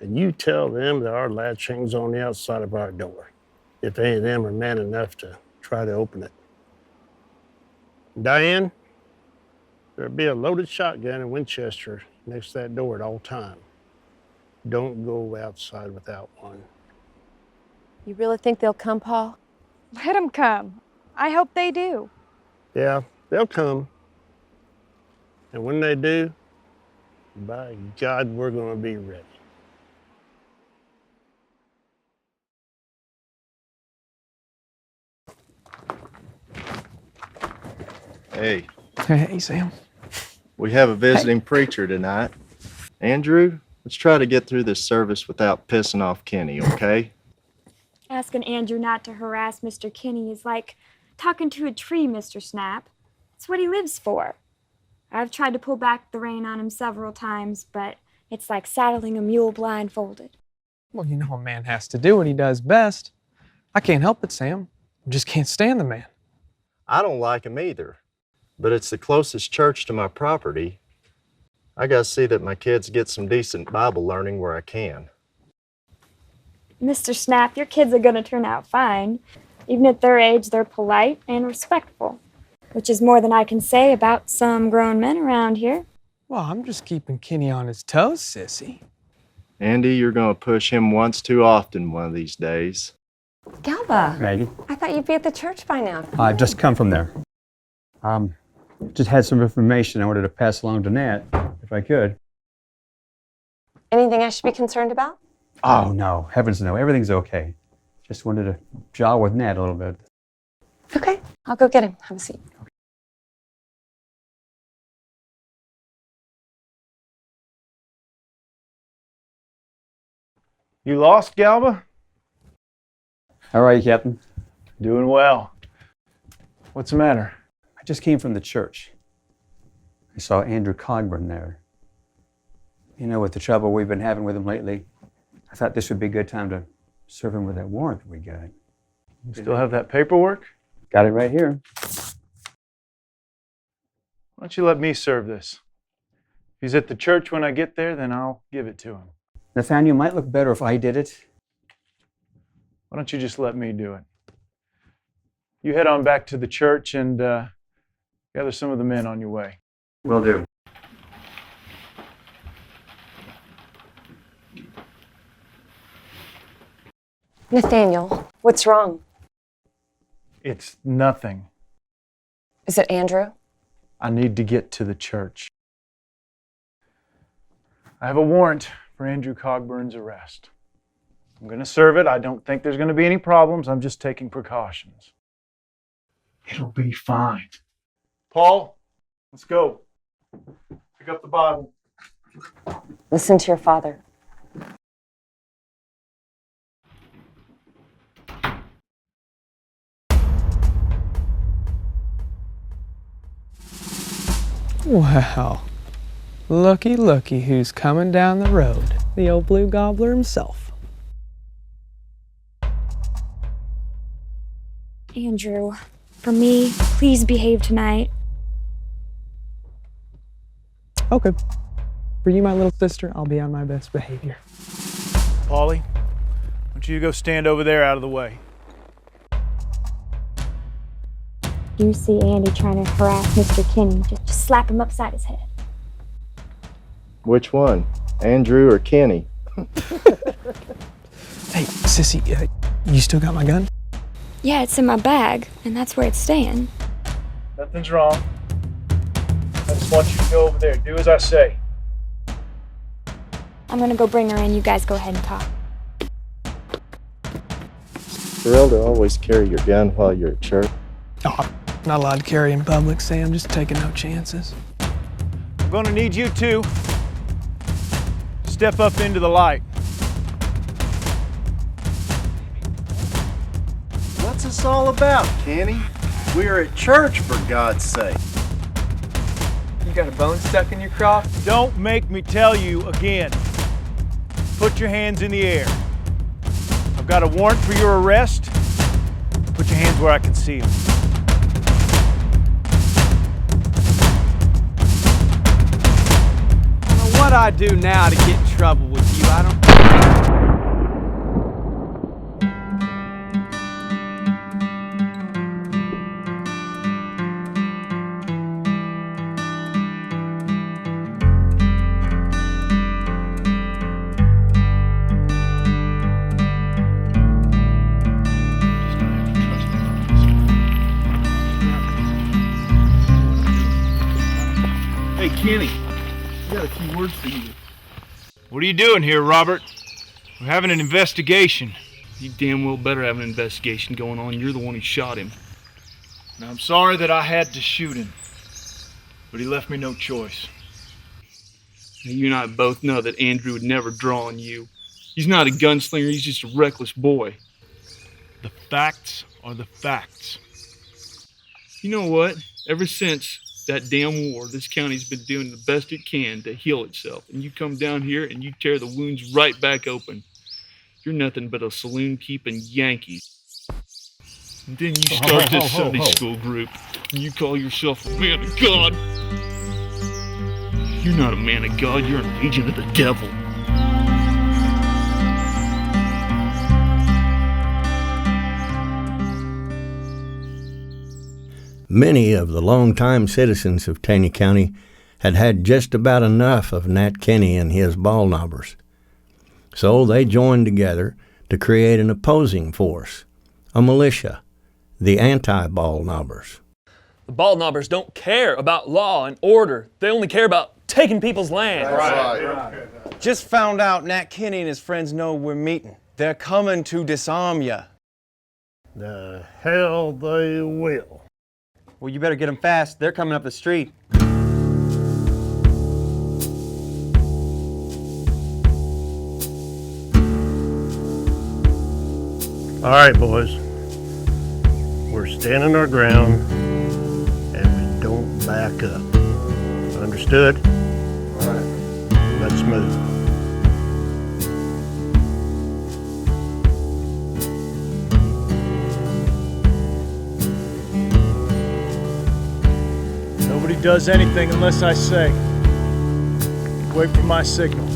And you tell them that our latch hangs on the outside of our door, if any of them are man enough to try to open it. Diane, there'll be a loaded shotgun and Winchester next to that door at all time. Don't go outside without one.
You really think they'll come, Paul?
Let them come. I hope they do.
Yeah, they'll come. And when they do, by God, we're going to be ready.
Hey.
Hey, Sam.
We have a visiting preacher tonight. Andrew, let's try to get through this service without pissing off Kenny, okay?
Asking Andrew not to harass Mr. Kinney is like talking to a tree, Mr. Snap. It's what he lives for. I've tried to pull back the rein on him several times, but it's like saddling a mule blindfolded.
Well, you know a man has to do what he does best. I can't help it, Sam. I just can't stand the man.
I don't like him either, but it's the closest church to my property. I gotta see that my kids get some decent Bible learning where I can.
Mr. Snap, your kids are gonna turn out fine. Even at their age, they're polite and respectful, which is more than I can say about some grown men around here.
Well, I'm just keeping Kenny on his toes, sissy.
Andy, you're gonna push him once too often one of these days.
Galba,
Maggie,
I thought you'd be at the church by now.
I've just come from there. Just had some information I wanted to pass along to Nat, if I could.
Anything I should be concerned about?
Oh, no, heavens no, everything's okay. Just wanted to jaw with Nat a little bit.
Okay, I'll go get him. Have a seat.
You lost, Galba?
How are you, Captain?
Doing well. What's the matter?
I just came from the church. I saw Andrew Cogburn there. You know, with the trouble we've been having with him lately, I thought this would be a good time to serve him with that warrant that we got.
You still have that paperwork?
Got it right here.
Why don't you let me serve this? If he's at the church when I get there, then I'll give it to him.
Nathaniel, might look better if I did it.
Why don't you just let me do it? You head on back to the church and gather some of the men on your way.
Will do.
Nathaniel, what's wrong?
It's nothing.
Is it Andrew?
I need to get to the church. I have a warrant for Andrew Cogburn's arrest. I'm going to serve it. I don't think there's going to be any problems. I'm just taking precautions. It'll be fine. Paul, let's go. Pick up the Bible.
Listen to your father.
Wow. Looky, looky who's coming down the road. The old blue gobbler himself.
Andrew, for me, please behave tonight.
Okay. For you, my little sister, I'll be on my best behavior.
Paulie, why don't you go stand over there out of the way?
You see Andy trying to harass Mr. Kinney. Just slap him upside his head.
Which one? Andrew or Kenny?
Hey, sissy, you still got my gun?
Yeah, it's in my bag, and that's where it's staying.
Nothing's wrong. I just want you to go over there. Do as I say.
I'm gonna go bring her in. You guys go ahead and talk.
Thrilled to always carry your gun while you're at church.
Oh, I'm not allowed to carry in public, Sam. Just taking no chances.
I'm gonna need you to step up into the light.
What's this all about, Kenny? We're at church, for God's sake.
You got a bone stuck in your crop?
Don't make me tell you again. Put your hands in the air. I've got a warrant for your arrest. Put your hands where I can see them.
I don't know what I do now to get in trouble with you. I don't...
Hey,
Kenny, I got a few words for you.
What are you doing here, Robert? We're having an investigation.
You damn well better have an investigation going on. You're the one who shot him.
Now, I'm sorry that I had to shoot him, but he left me no choice.
You and I both know that Andrew would never draw on you. He's not a gunslinger, he's just a reckless boy.
The facts are the facts.
You know what? Ever since that damn war, this county's been doing the best it can to heal itself. And you come down here and you tear the wounds right back open. You're nothing but a saloon-keeping Yankee. And then you start this Sunday school group, and you call yourself a man of God. You're not a man of God, you're an agent of the devil.
Many of the longtime citizens of Taney County had had just about enough of Nat Kinney and his ball knobbers. So they joined together to create an opposing force, a militia, the anti-ball knobbers.
The ball knobbers don't care about law and order. They only care about taking people's land.
Right. Just found out Nat Kinney and his friends know we're meeting. They're coming to disarm ya.
The hell they will.
Well, you better get them fast. They're coming up the street.
All right, boys. We're standing our ground and we don't back up. Understood? All right. Let's move.
Nobody does anything unless I say. Wait for my signal.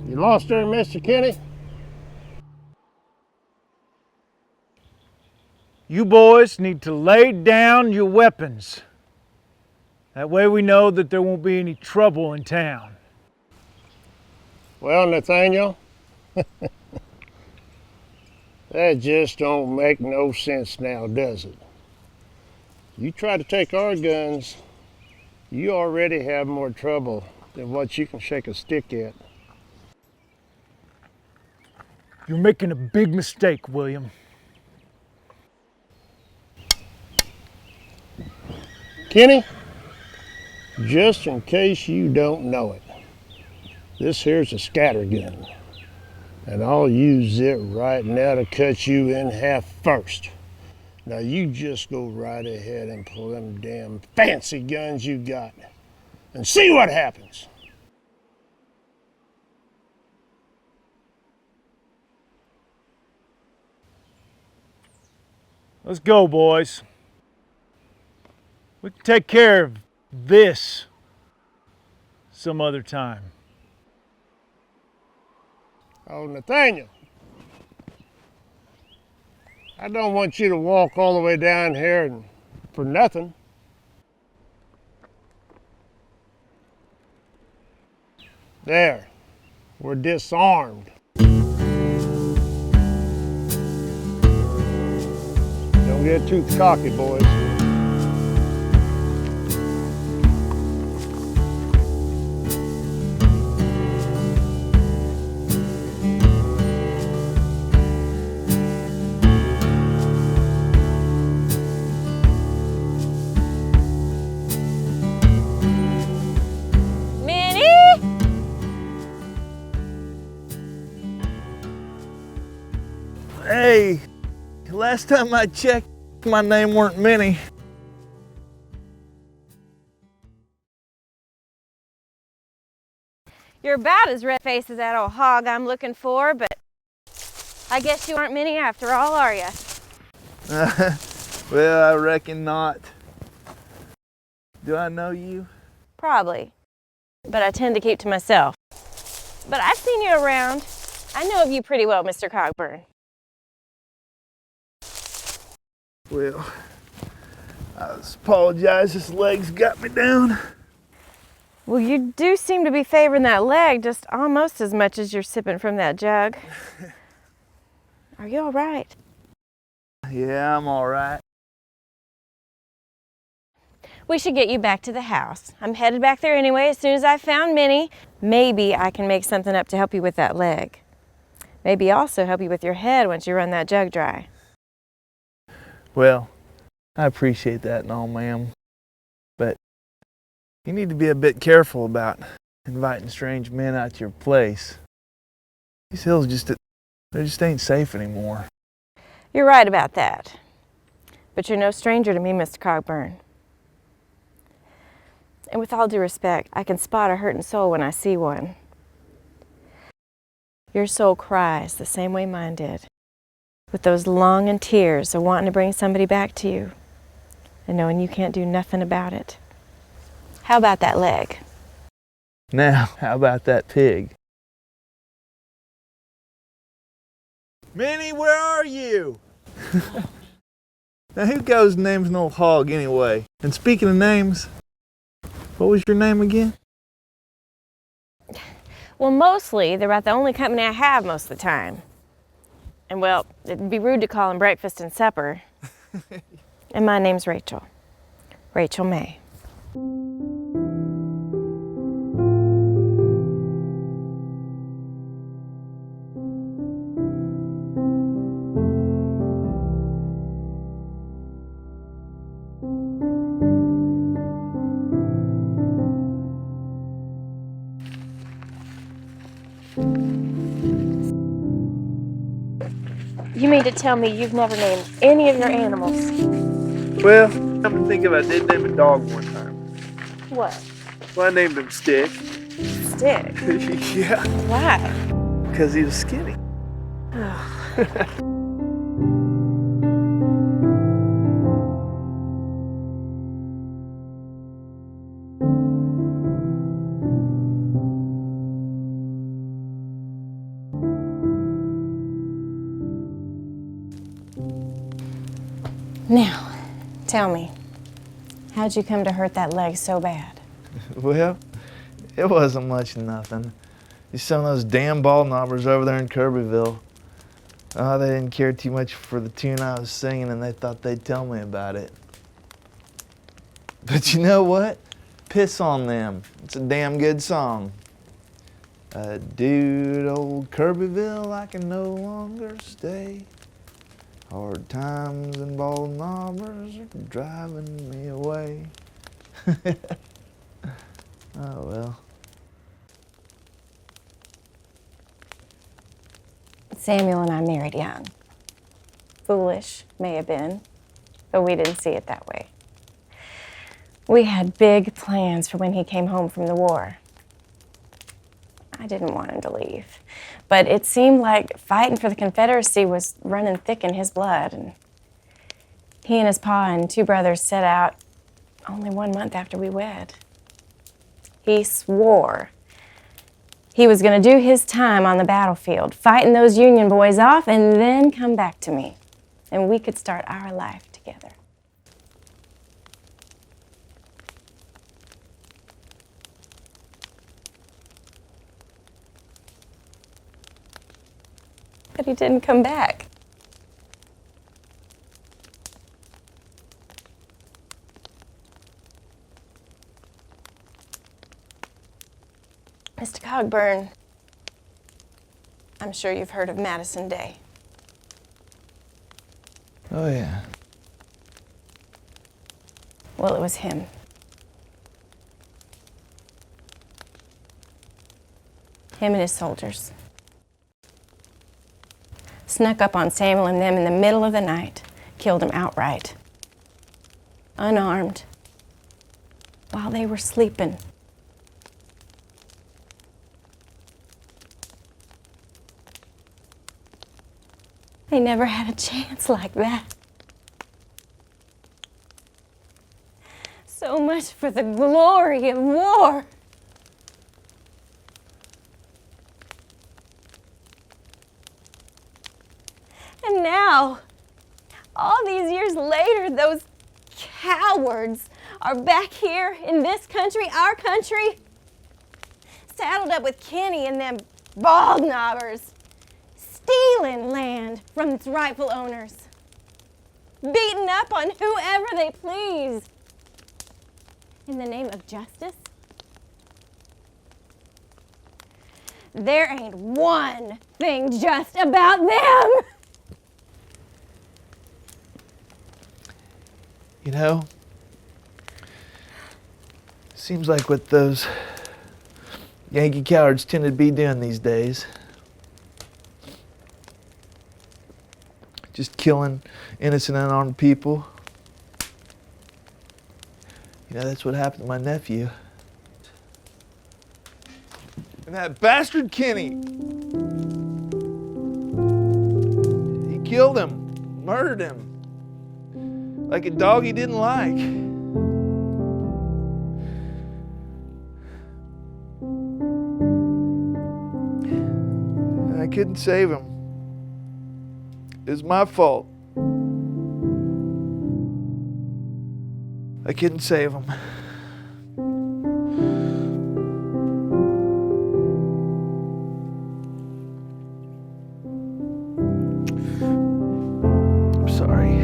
You lost her, Mr. Kinney?
You boys need to lay down your weapons. That way we know that there won't be any trouble in town.
Well, Nathaniel, that just don't make no sense now, does it? You try to take our guns, you already have more trouble than what you can shake a stick at.
You're making a big mistake, William.
Kenny, just in case you don't know it, this here's a scatter gun, and I'll use it right now to cut you in half first. Now you just go right ahead and pull them damn fancy guns you got and see what happens.
Let's go, boys. We can take care of this some other time.
Oh, Nathaniel, I don't want you to walk all the way down here and for nothing. There, we're disarmed. Don't get too cocky, boys.
Hey, last time I checked, my name weren't Minnie.
You're about as red-faced as that old hog I'm looking for, but I guess you aren't Minnie after all, are you?
Well, I reckon not. Do I know you?
Probably.
but I tend to keep to myself. But I've seen you around. I know of you pretty well, Mr. Cogburn.
Well, I apologize, this leg's got me down.
Well, you do seem to be favoring that leg just almost as much as you're sipping from that jug. Are you all right?
Yeah, I'm all right.
We should get you back to the house. I'm headed back there anyway as soon as I've found Minnie. Maybe I can make something up to help you with that leg. Maybe also help you with your head once you run that jug dry.
Well, I appreciate that and all, ma'am. But you need to be a bit careful about inviting strange men out to your place. These hills they just ain't safe anymore.
You're right about that. But you're no stranger to me, Mr. Cogburn. And with all due respect, I can spot a hurting soul when I see one. Your soul cries the same way mine did, with those longing tears of wanting to bring somebody back to you and knowing you can't do nothing about it. How about that leg?
Now, how about that pig? Minnie, where are you? Now, who goes names an old hog anyway? And speaking of names, what was your name again?
Well, mostly, they're about the only company I have most of the time. And well, it'd be rude to call them breakfast and supper. And my name's Rachel. Rachel May. You mean to tell me you've never named any of your animals?
Well, I'm gonna think about I did name a dog one time.
What?
Well, I named him Stick.
Stick?
Yeah.
Why?
Because he was skinny.
Now, tell me, how'd you come to hurt that leg so bad?
Well, it wasn't much of nothing. Just some of those damn ball knobbers over there in Kirbyville. Oh, they didn't care too much for the tune I was singing, and they thought they'd tell me about it. But you know what? Piss on them. It's a damn good song. Dude, old Kirbyville, I can no longer stay. Hard times and ball knobbers are driving me away. Oh, well.
Samuel and I married young. Foolish, may have been, but we didn't see it that way. We had big plans for when he came home from the war. I didn't want him to leave, but it seemed like fighting for the Confederacy was running thick in his blood, and he and his pa and two brothers set out only 1 month after we wed. He swore he was going to do his time on the battlefield, fighting those Union boys off, and then come back to me, and we could start our life together. But he didn't come back. Mr. Cogburn, I'm sure you've heard of Madison Day.
Oh, yeah.
Well, it was him. Him and his soldiers. Snuck up on Samuel and them in the middle of the night, killed him outright. Unarmed. While they were sleeping. They never had a chance like that. So much for the glory of war. now, all these years later, those cowards are back here in this country, our country, saddled up with Kenny and them bog knobbers, stealing land from its rightful owners, beating up on whoever they please in the name of justice. There ain't one thing just about them.
You know, seems like what those Yankee cowards tend to be doing these days. Just killing innocent, unarmed people. You know, that's what happened to my nephew. And that bastard Kenny, he killed him, murdered him, like a dog he didn't like. And I couldn't save him. It was my fault. I couldn't save him. I'm sorry.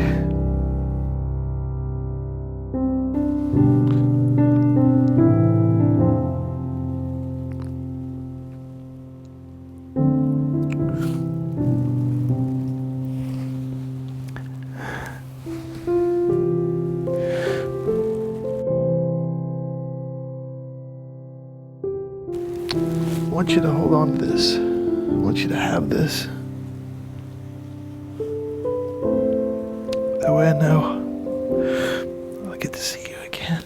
I want you to hold on to this. I want you to have this. That way I know I'll get to see you again.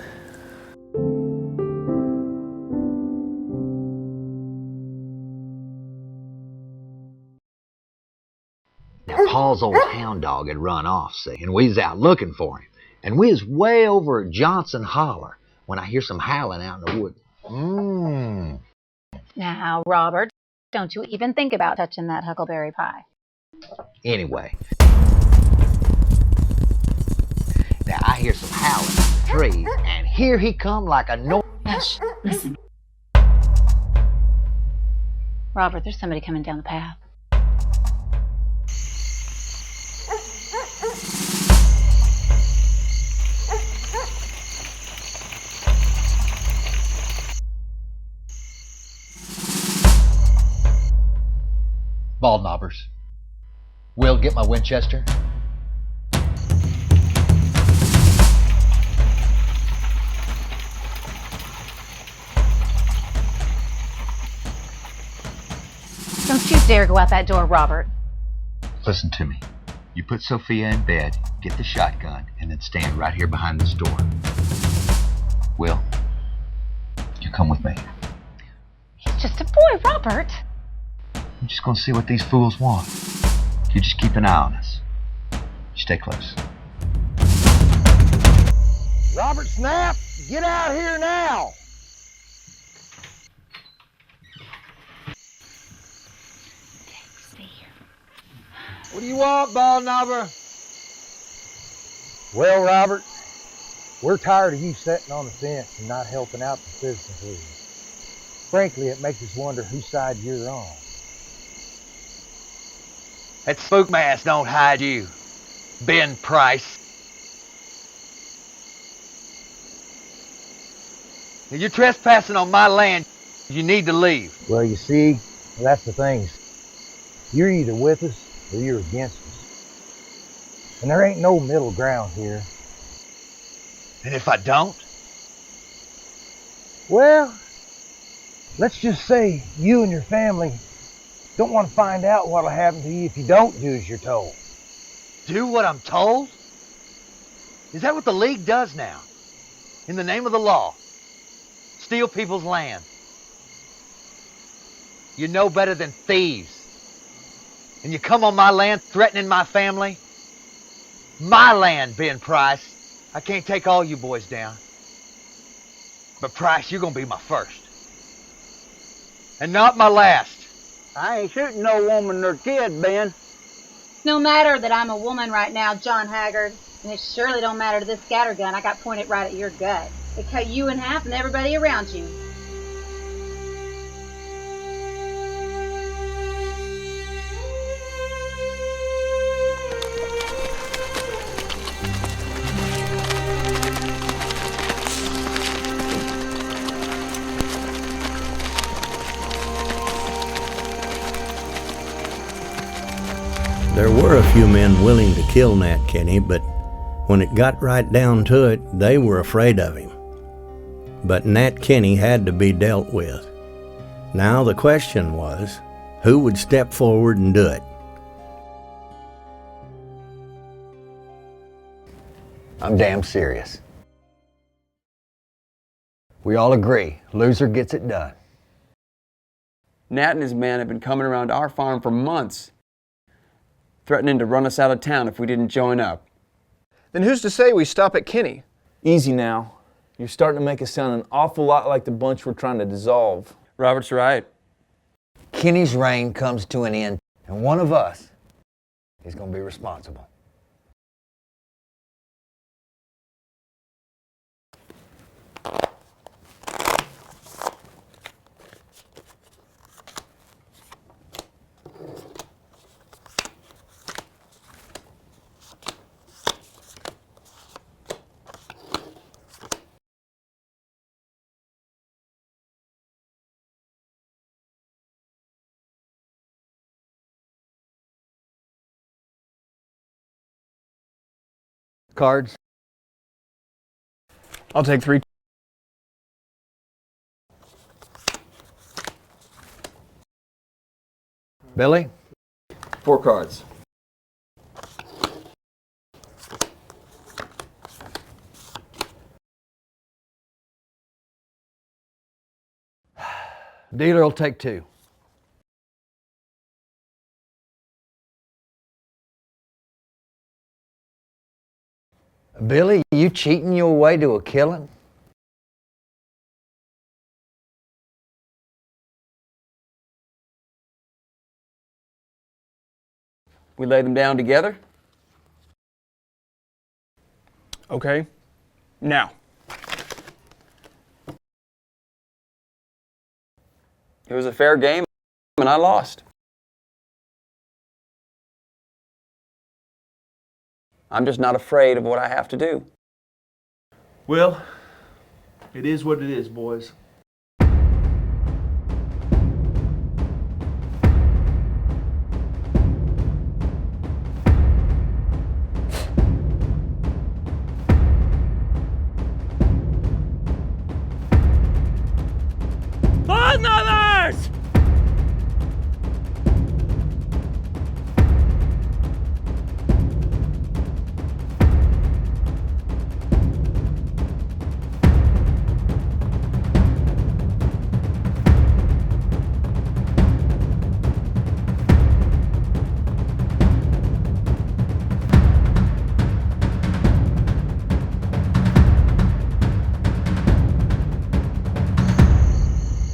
Now, Paul's old hound dog had run off, see, and we was out looking for him. And we was way over at Johnson Holler when I hear some howling out in the woods.
Now, Robert, don't you even think about touching that huckleberry pie.
Anyway. Now, I hear some howling in the trees, and here he come like a
Hush, listen. Robert, there's somebody coming down the path.
Bald knobbers. Will, get my Winchester.
Don't you dare go out that door, Robert.
Listen to me. You put Sophia in bed, get the shotgun, and then stand right here behind this door. Will, you come with me.
He's just a boy, Robert.
I'm just gonna see what these fools want. You just keep an eye on us. You stay close.
Robert Snap, get out here now! What do you want, bald knobber? Well, Robert, we're tired of you sitting on the fence and not helping out the citizens with you. Frankly, it makes us wonder whose side you're on.
That spook mask don't hide you, Ben Price. Now, you're trespassing on my land. You need to leave.
Well, you see, that's the thing. You're either with us or you're against us. And there ain't no middle ground here.
And if I don't?
Well, let's just say you and your family don't want to find out what'll happen to you if you don't do as you're told.
Do what I'm told? Is that what the League does now? In the name of the law? Steal people's land? You're no better than thieves. And you come on my land threatening my family? My land, Ben Price. I can't take all you boys down. But Price, you're gonna be my first. And not my last.
I ain't shooting no woman or kid, Ben.
No matter that I'm a woman right now, John Haggard, and it surely don't matter to this scattergun I got pointed right at your gut. It cut you in half and everybody around you.
There were a few men willing to kill Nat Kinney, but when it got right down to it, they were afraid of him. But Nat Kinney had to be dealt with. Now the question was, who would step forward and do it?
I'm damn serious. We all agree, loser gets it done.
Nat and his men have been coming around our farm for months, threatening to run us out of town if we didn't join up.
Then who's to say we stop at Kinney?
Easy now. You're starting to make us sound an awful lot like the bunch we're trying to dissolve.
Robert's right.
Kinney's reign comes to an end, and one of us is going to be responsible. Cards?
I'll take 3.
Billy?
4 cards.
Dealer will take 2. Billy, you cheating your way to a killing?
We lay them down together?
Okay. Now.
It was a fair game, and I lost. I'm just not afraid of what I have to do.
Well, it is what it is, boys.
Others!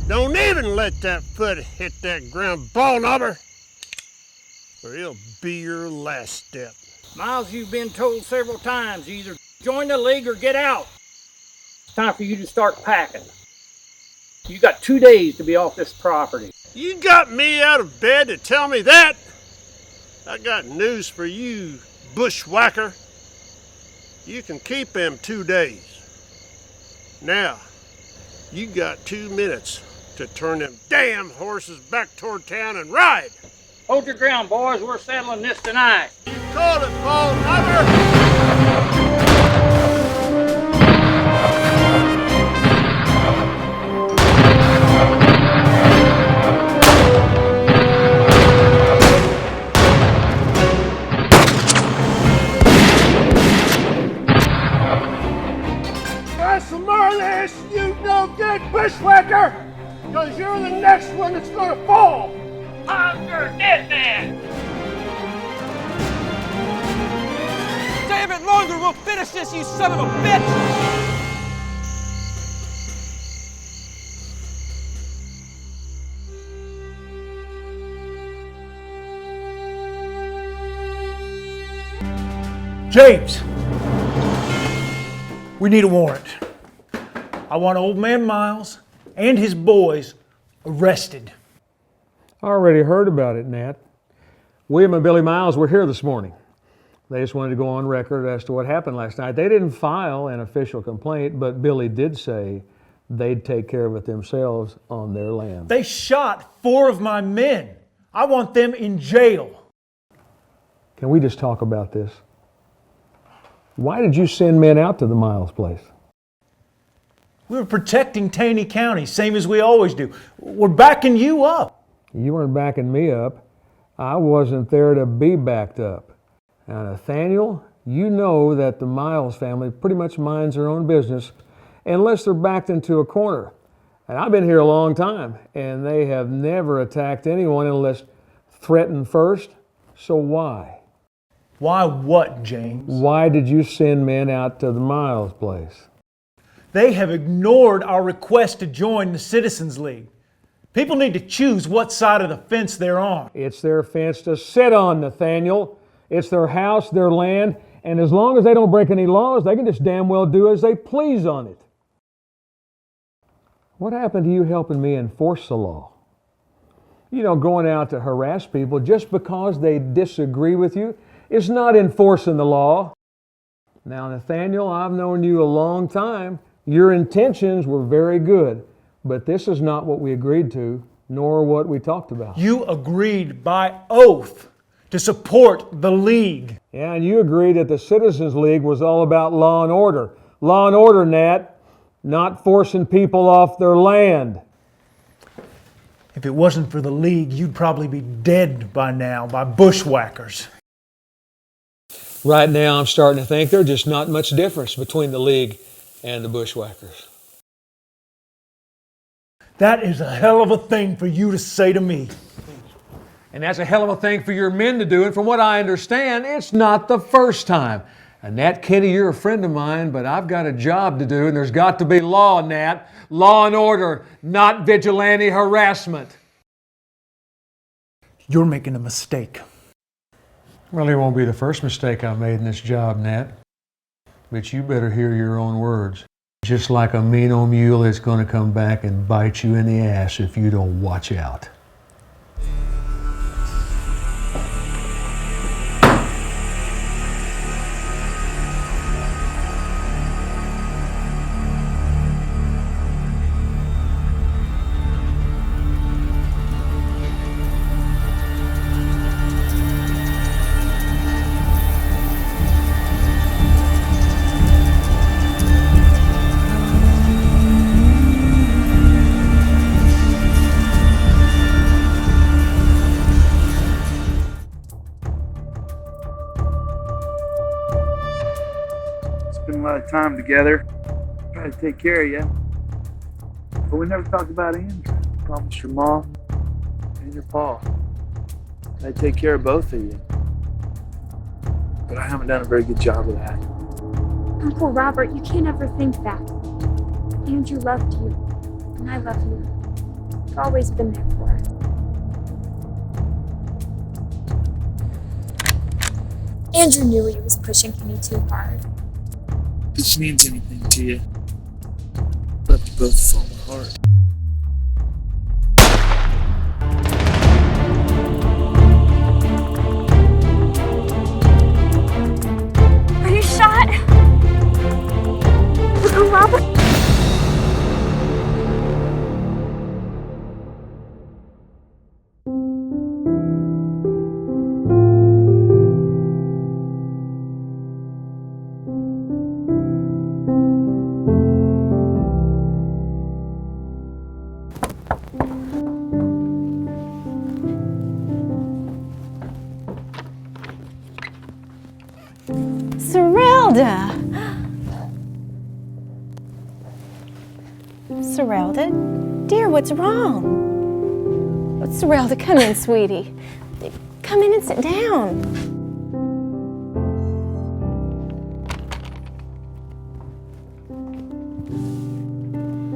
Don't even let that foot hit that ground, ball knobber, or it'll be your last step.
Miles, you've been told several times, either join the league or get out. It's time for you to start packing. You got 2 days to be off this property.
You got me out of bed to tell me that? I got news for you, bushwhacker. You can keep them 2 days. Now, you got 2 minutes to turn them damn horses back toward town and ride.
Hold your ground, boys. We're settling this tonight.
You called it, ball knobber. Try some more of this, you no good bushwhacker! Because you're the next one that's gonna fall! I'm your dead man!
Stay a bit longer, we'll finish this, you son of a bitch!
James, we need a warrant. I want Old Man Miles and his boys arrested.
I already heard about it, Nat. William and Billy Miles were here this morning. They just wanted to go on record as to what happened last night. They didn't file an official complaint, but Billy did say they'd take care of it themselves on their land.
They shot 4 of my men. I want them in jail.
Can we just talk about this? Why did you send men out to the Miles place?
We were protecting Taney County, same as we always do. We're backing you up.
You weren't backing me up. I wasn't there to be backed up. Now, Nathaniel, you know that the Miles family pretty much minds their own business unless they're backed into a corner. And I've been here a long time, and they have never attacked anyone unless threatened first. So why?
Why what, James?
Why did you send men out to the Miles place?
They have ignored our request to join the Citizens League. People need to choose what side of the fence they're on.
It's their fence to sit on, Nathaniel. It's their house, their land, and as long as they don't break any laws, they can just damn well do as they please on it. What happened to you helping me enforce the law? You know, going out to harass people just because they disagree with you is not enforcing the law. Now, Nathaniel, I've known you a long time. Your intentions were very good, but this is not what we agreed to, nor what we talked about.
You agreed by oath to support the League.
Yeah, and you agreed that the Citizens League was all about law and order. Law and order, Nat, not forcing people off their land.
If it wasn't for the League, you'd probably be dead by now by bushwhackers.
Right now, I'm starting to think there's just not much difference between the League and the bushwhackers.
That is a hell of a thing for you to say to me.
And that's a hell of a thing for your men to do, and from what I understand, it's not the first time. And Nat Kenny, you're a friend of mine, but I've got a job to do, and there's got to be law, Nat. Law and order, not vigilante harassment.
You're making a mistake.
Well, it won't be the first mistake I've made in this job, Nat. But you better hear your own words. Just like a mean old mule, it's going to come back and bite you in the ass if you don't watch out.
Spent a lot of time together. Tried to take care of you. But we never talked about Andrew. Promised your mom and your pa I'd take care of both of you. But I haven't done a very good job of that.
Uncle Robert, you can't ever think that. Andrew loved you, and I love you. I've always been there for us. Andrew knew he was pushing Kenny too hard.
If this means anything to you, love you both with all my heart.
Are you shot? Uncle Robert?
Serelda, dear, what's wrong? Serelda, come in, sweetie. Come in and sit down.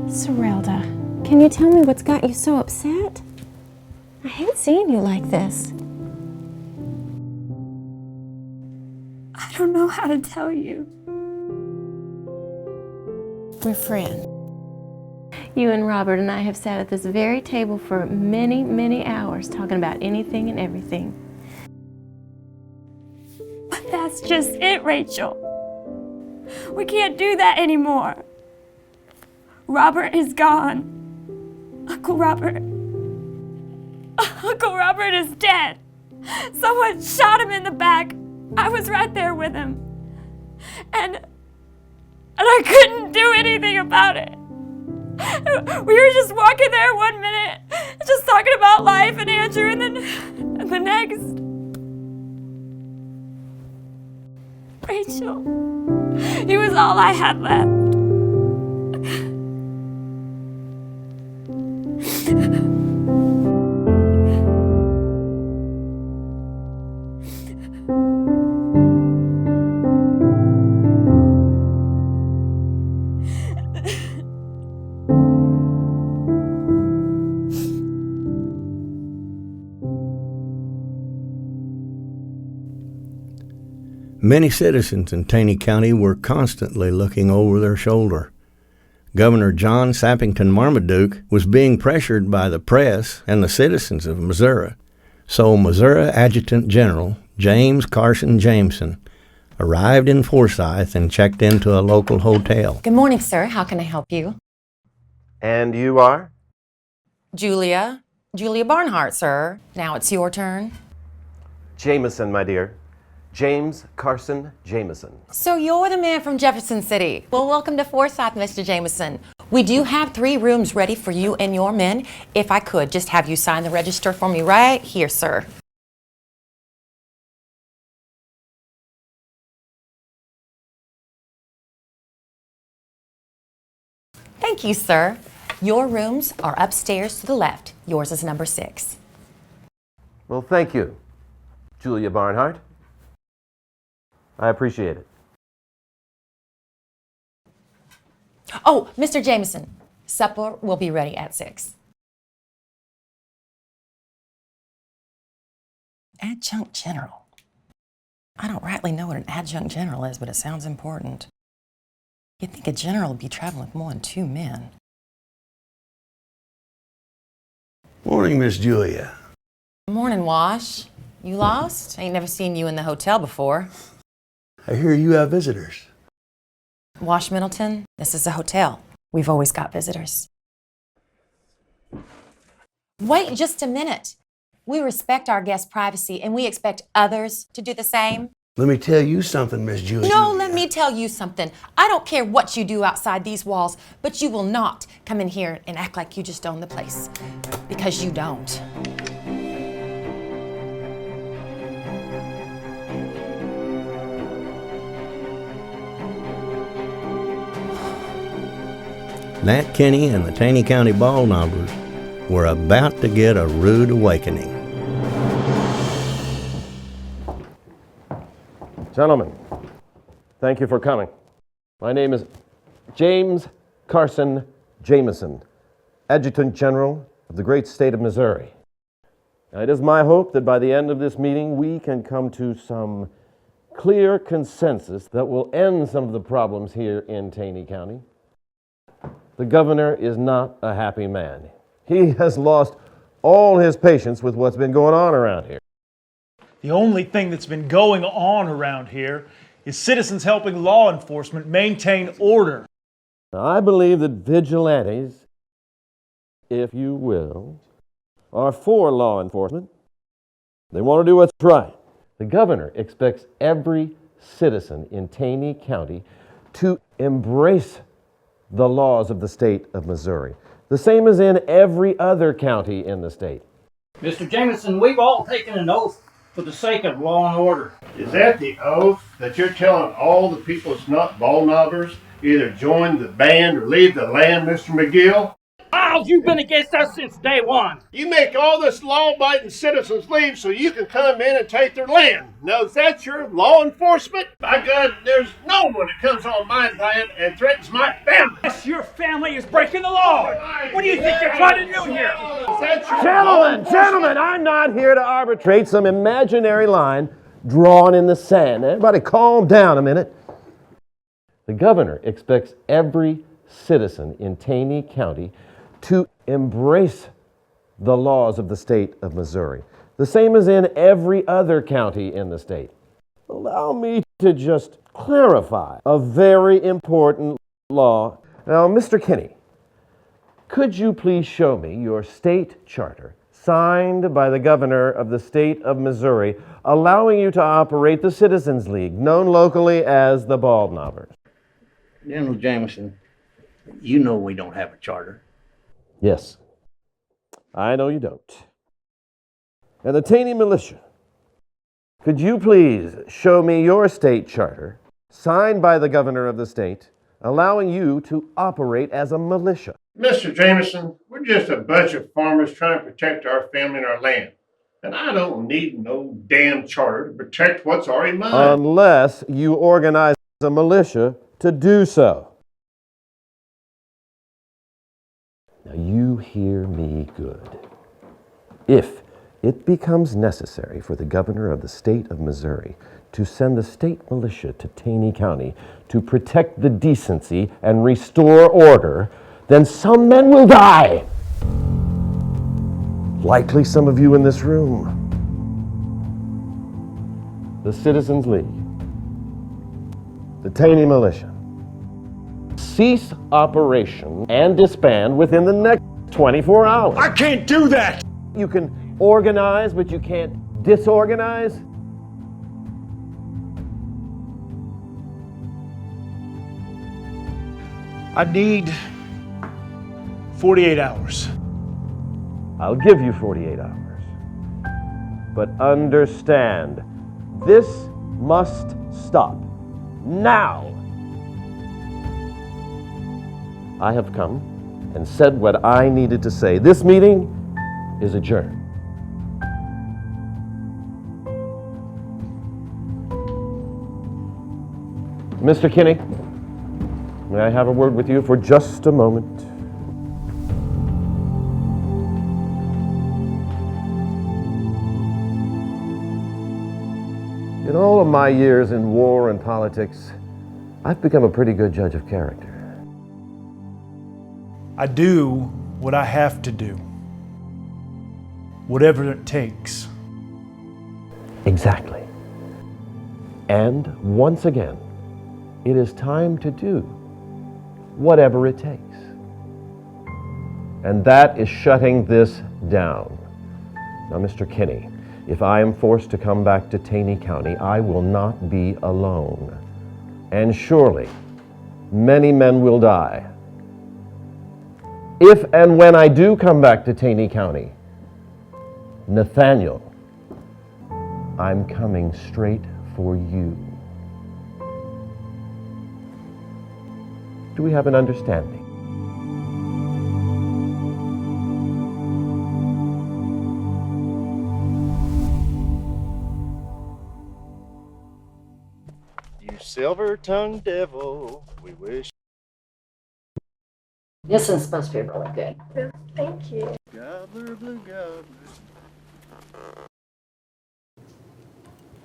Serelda, can you tell me what's got you so upset? I hate seeing you like this.
I don't know. know how to tell you.
We're friends. You and Robert and I have sat at this very table for many, many hours talking about anything and everything.
But that's just it, Rachel. We can't do that anymore. Robert is gone. Uncle Robert is dead. Someone shot him in the back. I was right there with him. And I couldn't do anything about it. We were just walking there one minute, just talking about life and Andrew, and then the next. Rachel, he was all I had left.
Many citizens in Taney County were constantly looking over their shoulder. Governor John Sappington Marmaduke was being pressured by the press and the citizens of Missouri. So Missouri Adjutant General James Carson Jameson arrived in Forsyth and checked into a local hotel.
Good morning, sir. How can I help you?
And you are?
Julia Barnhart, sir. Now it's your turn.
Jameson, my dear. James Carson Jameson.
So you're the man from Jefferson City. Well, welcome to Forsyth, Mr. Jameson. We do have 3 rooms ready for you and your men. If I could just have you sign the register for me right here, sir. Thank you, sir. Your rooms are upstairs to the left. Yours is number 6.
Well, thank you, Julia Barnhart. I appreciate it.
Oh, Mr. Jameson, supper will be ready at 6. Adjunct General. I don't rightly know what an adjunct general is, but it sounds important. You'd think a general would be traveling with more than 2 men.
Morning, Miss Julia.
Morning, Wash. You lost? Ain't never seen you in the hotel before.
I hear you have visitors.
Wash Middleton, this is a hotel. We've always got visitors. Wait just a minute. We respect our guests' privacy and we expect others to do the same.
Let me tell you something, Miss Julia.
No, let me tell you something. I don't care what you do outside these walls, but you will not come in here and act like you just own the place. Because you don't.
Nat Kinney and the Taney County Ball Knobbers were about to get a rude awakening.
Gentlemen, thank you for coming. My name is James Carson Jameson, Adjutant General of the great state of Missouri. Now, it is my hope that by the end of this meeting we can come to some clear consensus that will end some of the problems here in Taney County. The governor is not a happy man. He has lost all his patience with what's been going on around here.
The only thing that's been going on around here is citizens helping law enforcement maintain order.
Now, I believe that vigilantes, if you will, are for law enforcement. They want to do what's right. The governor expects every citizen in Taney County to embrace the laws of the state of Missouri, the same as in every other county in the state.
Mr. Jameson, we've all taken an oath for the sake of law and order.
Is that the oath that you're telling all the people that's not ball knobbers either join the band or leave the land, Mr. McGill?
Miles, you've been against us since day one.
You make all this law-abiding citizens leave so you can come in and take their land. Now, is that your law enforcement? By God, there's no one that comes on my land and threatens my family.
Yes, your family is breaking the law. What do you think you're trying to do here?
Is that your
Gentlemen, I'm not here to arbitrate some imaginary line drawn in the sand. Everybody calm down a minute. The governor expects every citizen in Taney County to embrace the laws of the state of Missouri, the same as in every other county in the state. Allow me to just clarify a very important law. Now, Mr. Kinney, could you please show me your state charter signed by the governor of the state of Missouri, allowing you to operate the Citizens League, known locally as the Bald Knobbers?
General Jameson, you know we don't have a charter.
Yes, I know you don't. And the Taney Militia, could you please show me your state charter, signed by the governor of the state, allowing you to operate as a militia?
Mr. Jameson, we're just a bunch of farmers trying to protect our family and our land. And I don't need no damn charter to protect what's already mine.
Unless you organize a militia to do so. Now you hear me good. If it becomes necessary for the governor of the state of Missouri to send the state militia to Taney County to protect the decency and restore order, then some men will die. Likely some of you in this room. The Citizens League, the Taney Militia, cease operation and disband within the next 24 hours.
I can't do that!
You can organize, but you can't disorganize.
I need 48 hours.
I'll give you 48 hours. But understand, this must stop now. I have come and said what I needed to say. This meeting is adjourned. Mr. Kinney, may I have a word with you for just a moment? In all of my years in war and politics, I've become a pretty good judge of character.
I do what I have to do, whatever it takes.
Exactly. And once again, it is time to do whatever it takes. And that is shutting this down. Now, Mr. Kinney, if I am forced to come back to Taney County, I will not be alone. And surely, many men will die. If and when I do come back to Taney County, Nathaniel, I'm coming straight for you. Do we have an understanding?
You silver-tongued devil, we wish.
This one's supposed to be really good.
Thank you.
Gobbler, blue gobbler.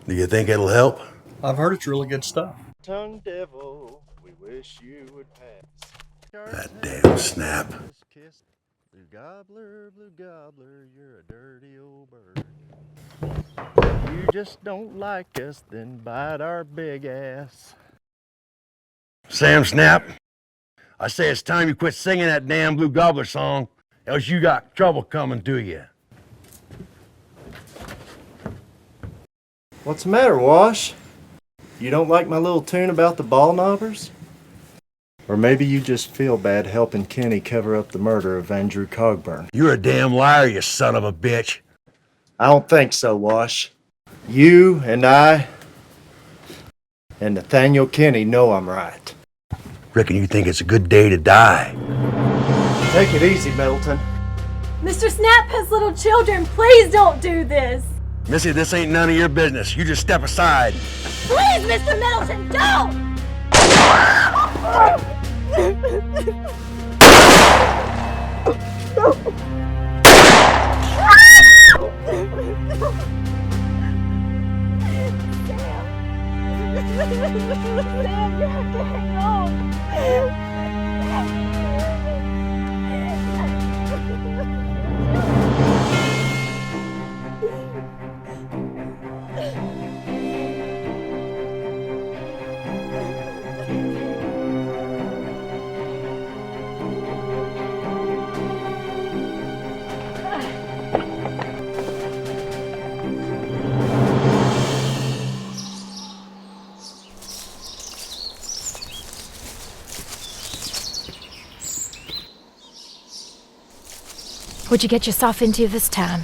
Do you think it'll help?
I've heard it's really good stuff.
Tongue devil, we wish you would pass.
That damn snap.
Blue gobbler, you're a dirty old bird. You just don't like us, then bite our big ass.
Sam Snap, I say it's time you quit singing that damn Blue Gobbler song, else you got trouble coming to you.
What's the matter, Wash? You don't like my little tune about the ball knobbers? Or maybe you just feel bad helping Kenny cover up the murder of Andrew Cogburn.
You're a damn liar, you son of a bitch.
I don't think so, Wash. You and I and Nathaniel Kinney know I'm right.
Reckon you think it's a good day to die.
Take it easy, Middleton.
Mr. Snap has little children. Please don't do this.
Missy, this ain't none of your business. You just step aside.
Please, Mr. Middleton, don't!
What'd you get yourself into this time?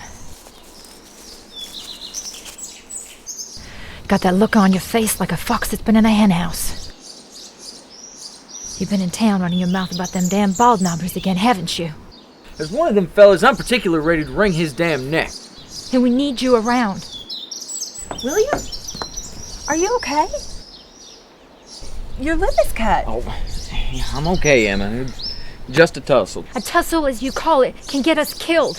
Got that look on your face like a fox that's been in a henhouse. You've been in town running your mouth about them damn bald knobbers again, haven't you?
As one of them fellas, I'm particularly ready to wring his damn neck.
And we need you around.
William? Are you okay? Your lip is cut.
Oh, I'm okay, Emma. Just a tussle.
A tussle, as you call it, can get us killed.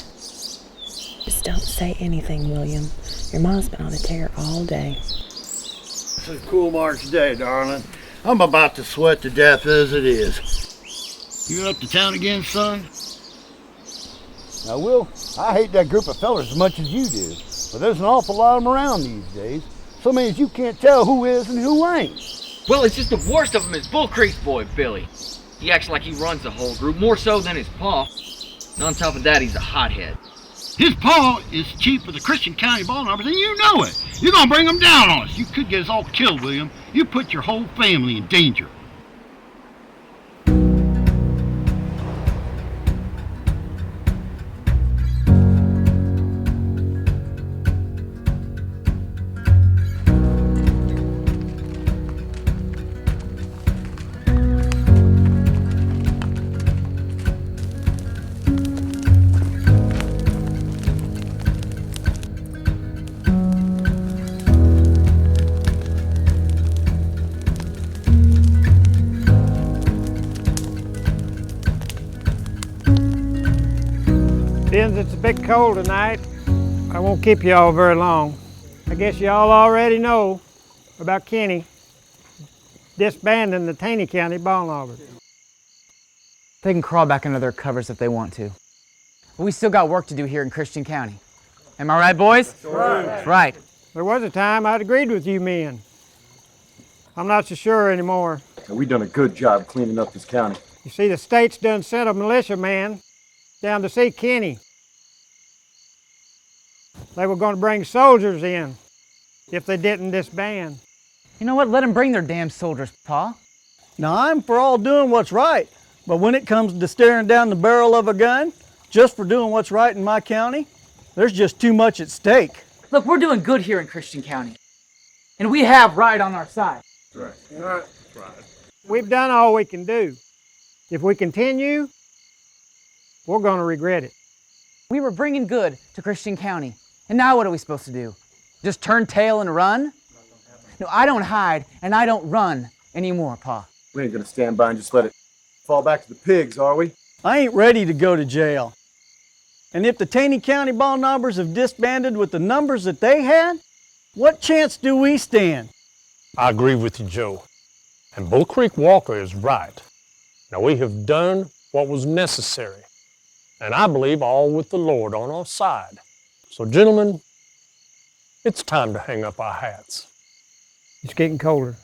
Just don't say anything, William. Your mom's been on a tear all day.
It's a cool March day, darling. I'm about to sweat to death as it is. You up to town again, son?
Now, Will, I hate that group of fellers as much as you do, but there's an awful lot of them around these days. So many as you can't tell who is and who ain't.
Well, it's just the worst of them is Bull Creek's boy, Billy. He acts like he runs the whole group, more so than his pa. And on top of that, he's a hothead.
His paw is chief of the Christian County ball numbers, and you know it. You're gonna bring them down on us. You could get us all killed, William. You put your whole family in danger.
Since it's a bit cold tonight, I won't keep you all very long. I guess y'all already know about Kenny disbanding the Taney County ball knobbers.
They can crawl back under their covers if they want to. But we still got work to do here in Christian County. Am I right, boys? That's right.
There was a time I'd agreed with you men. I'm not so sure anymore.
We've done a good job cleaning up this county.
You see, the state's done sent a militiaman down to see Kenny. They were going to bring soldiers in if they didn't disband.
You know what? Let them bring their damn soldiers, Pa.
Now, I'm for all doing what's right, but when it comes to staring down the barrel of a gun, just for doing what's right in my county, there's just too much at stake.
Look, we're doing good here in Christian County. And we have right on our side.
That's right.
We've done all we can do. If we continue, we're going to regret it.
We were bringing good to Christian County. And now what are we supposed to do? Just turn tail and run? No, I don't hide and I don't run anymore, Pa.
We ain't gonna stand by and just let it fall back to the pigs, are we?
I ain't ready to go to jail. And if the Taney County ball knobbers have disbanded with the numbers that they had, what chance do we stand?
I agree with you, Joe. And Bull Creek Walker is right. Now, we have done what was necessary. And I believe all with the Lord on our side. So, gentlemen, it's time to hang up our hats.
It's getting colder.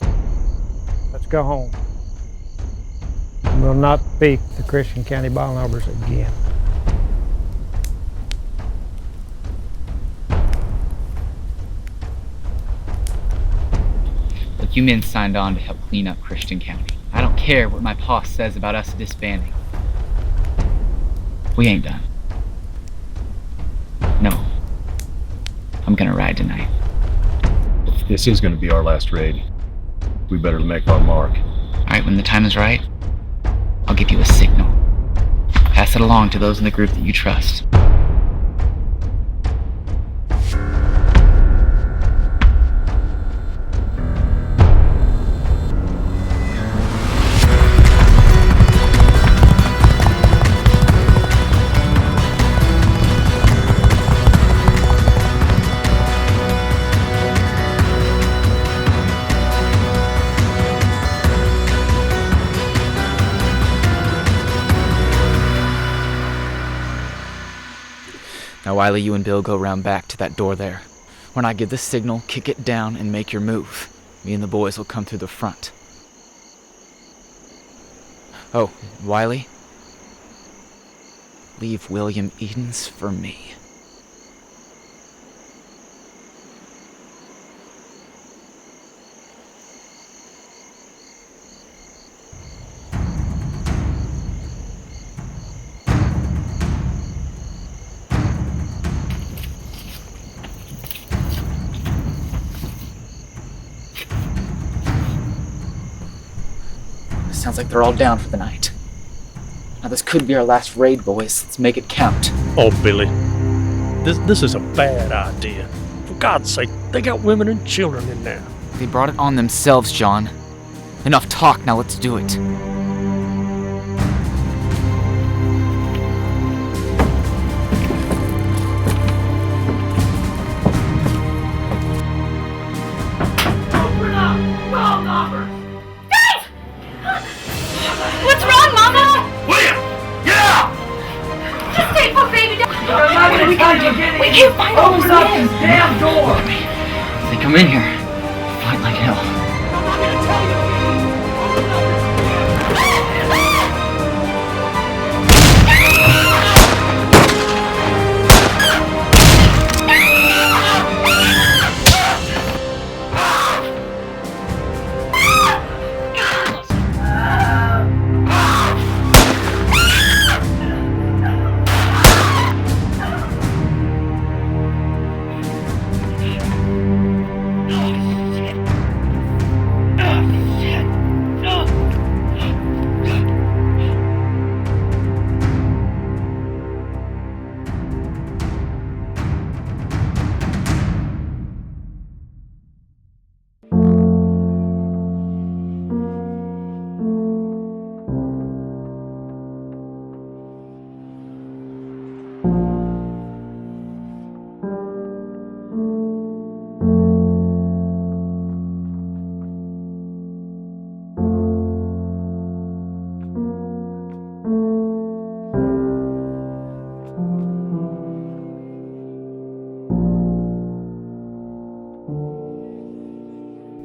Let's go home. We'll not beat the Christian County ball knobbers again.
Look, you men signed on to help clean up Christian County. I don't care what my pa says about us disbanding. We ain't done. No. I'm gonna ride tonight.
This is gonna be our last raid. We better make our mark.
Alright, when the time is right, I'll give you a signal. Pass it along to those in the group that you trust.
Now, Wiley, you and Bill go round back to that door there. When I give the signal, kick it down and make your move. Me and the boys will come through the front. Oh, Wiley, leave William Edens for me. Sounds like they're all down for the night. Now this could be our last raid, boys. Let's make it count.
Oh, Billy, this is a bad idea. For God's sake, they got women and children in there.
They brought it on themselves, John. Enough talk, now let's do it.
What's wrong, Mama? William, get out! Just stay put baby down. We can't find all those men.
Damn door!
If they come in here, fight like hell.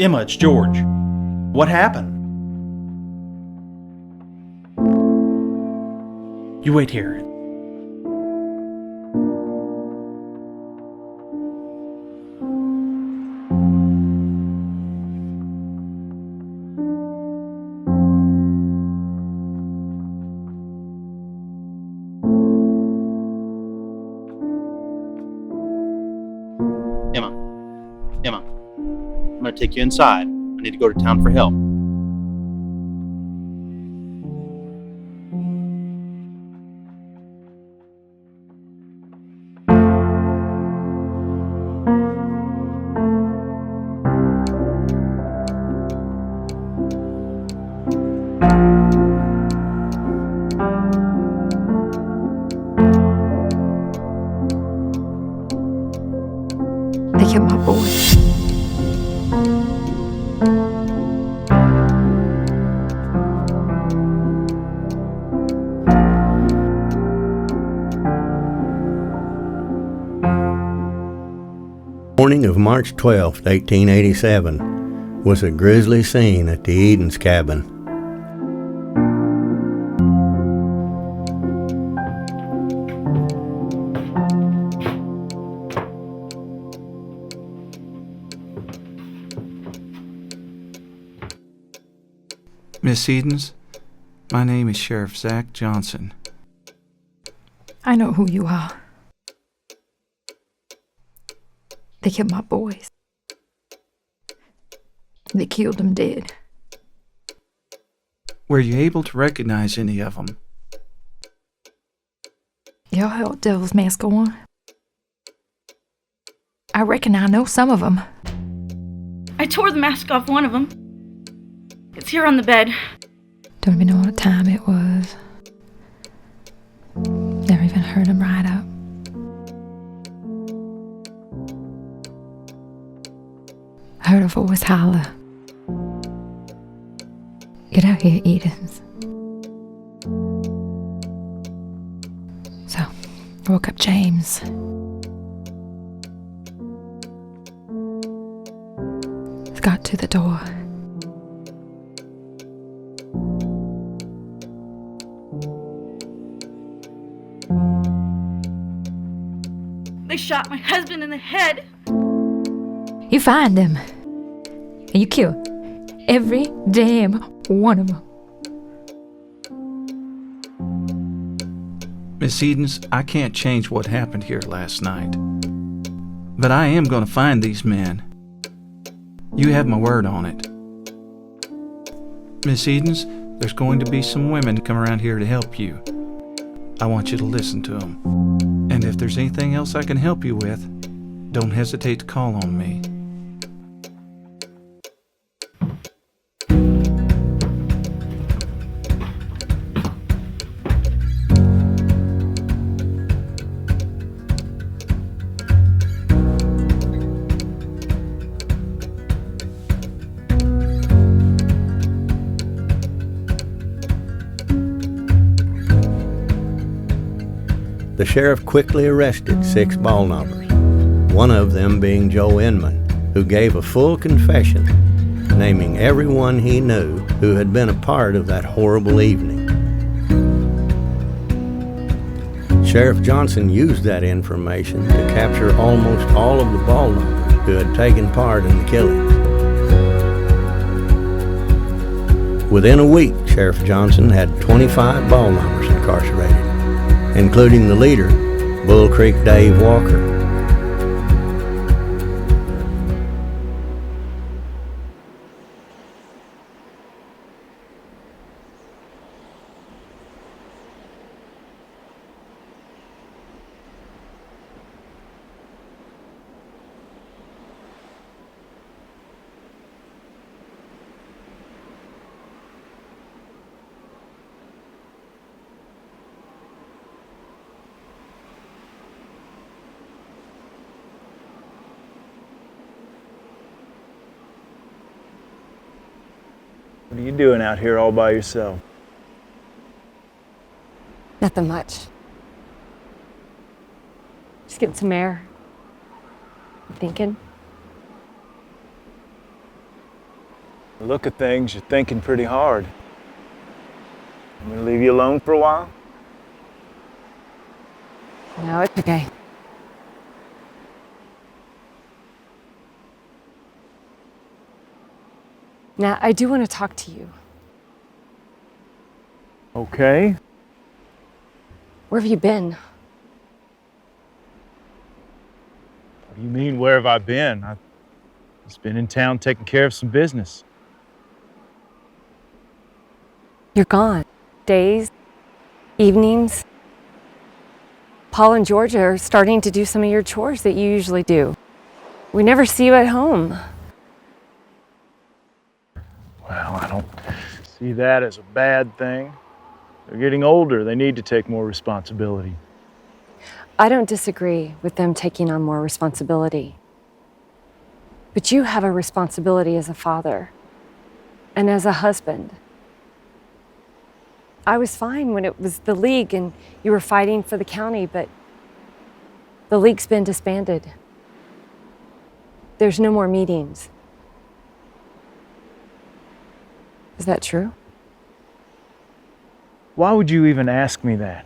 Emma, it's George. What happened? You wait here.
Emma, I'm gonna take you inside. I need to go to town for help.
They killed my boy.
Morning of March 12, 1887, was a grisly scene at the Edens cabin.
Miss Edens, my name is Sheriff Zach Johnson.
I know who you are. They killed my boys. They killed them dead.
Were you able to recognize any of them?
Y'all held Devil's Mask on. I reckon I know some of them.
I tore the mask off one of them. It's here on the bed.
Don't even know what time it was. Never even heard him ride up. I heard a voice holler. Get out here, Edens. So, I woke up James. Got to the door.
They shot my husband in the head.
You find them. And you kill every damn one of them.
Miss Edens, I can't change what happened here last night. But I am going to find these men. You have my word on it. Miss Edens, There's going to be some women come around here to help you. I want you to listen to them. And if there's anything else I can help you with, don't hesitate to call on me.
The sheriff quickly arrested 6 ball knobbers, one of them being Joe Inman, who gave a full confession, naming everyone he knew who had been a part of that horrible evening. Sheriff Johnson used that information to capture almost all of the ball knobbers who had taken part in the killings. Within a week, Sheriff Johnson had 25 ball knobbers incarcerated, including the leader, Bull Creek Dave Walker.
What are you doing out here all by yourself?
Nothing much. Just getting some air. Thinking.
Look at things, you're thinking pretty hard. I'm gonna leave you alone for a while?
No, it's okay. Now, I do want to talk to you.
Okay.
Where have you been?
What do you mean, where have I been? I've just been in town taking care of some business.
You're gone. Days, evenings. Paul and Georgia are starting to do some of your chores that you usually do. We never see you at home.
Well, I don't see that as a bad thing. They're getting older. They need to take more responsibility.
I don't disagree with them taking on more responsibility. But you have a responsibility as a father and as a husband. I was fine when it was the league and you were fighting for the county, but the league's been disbanded. There's no more meetings. Is that true?
Why would you even ask me that?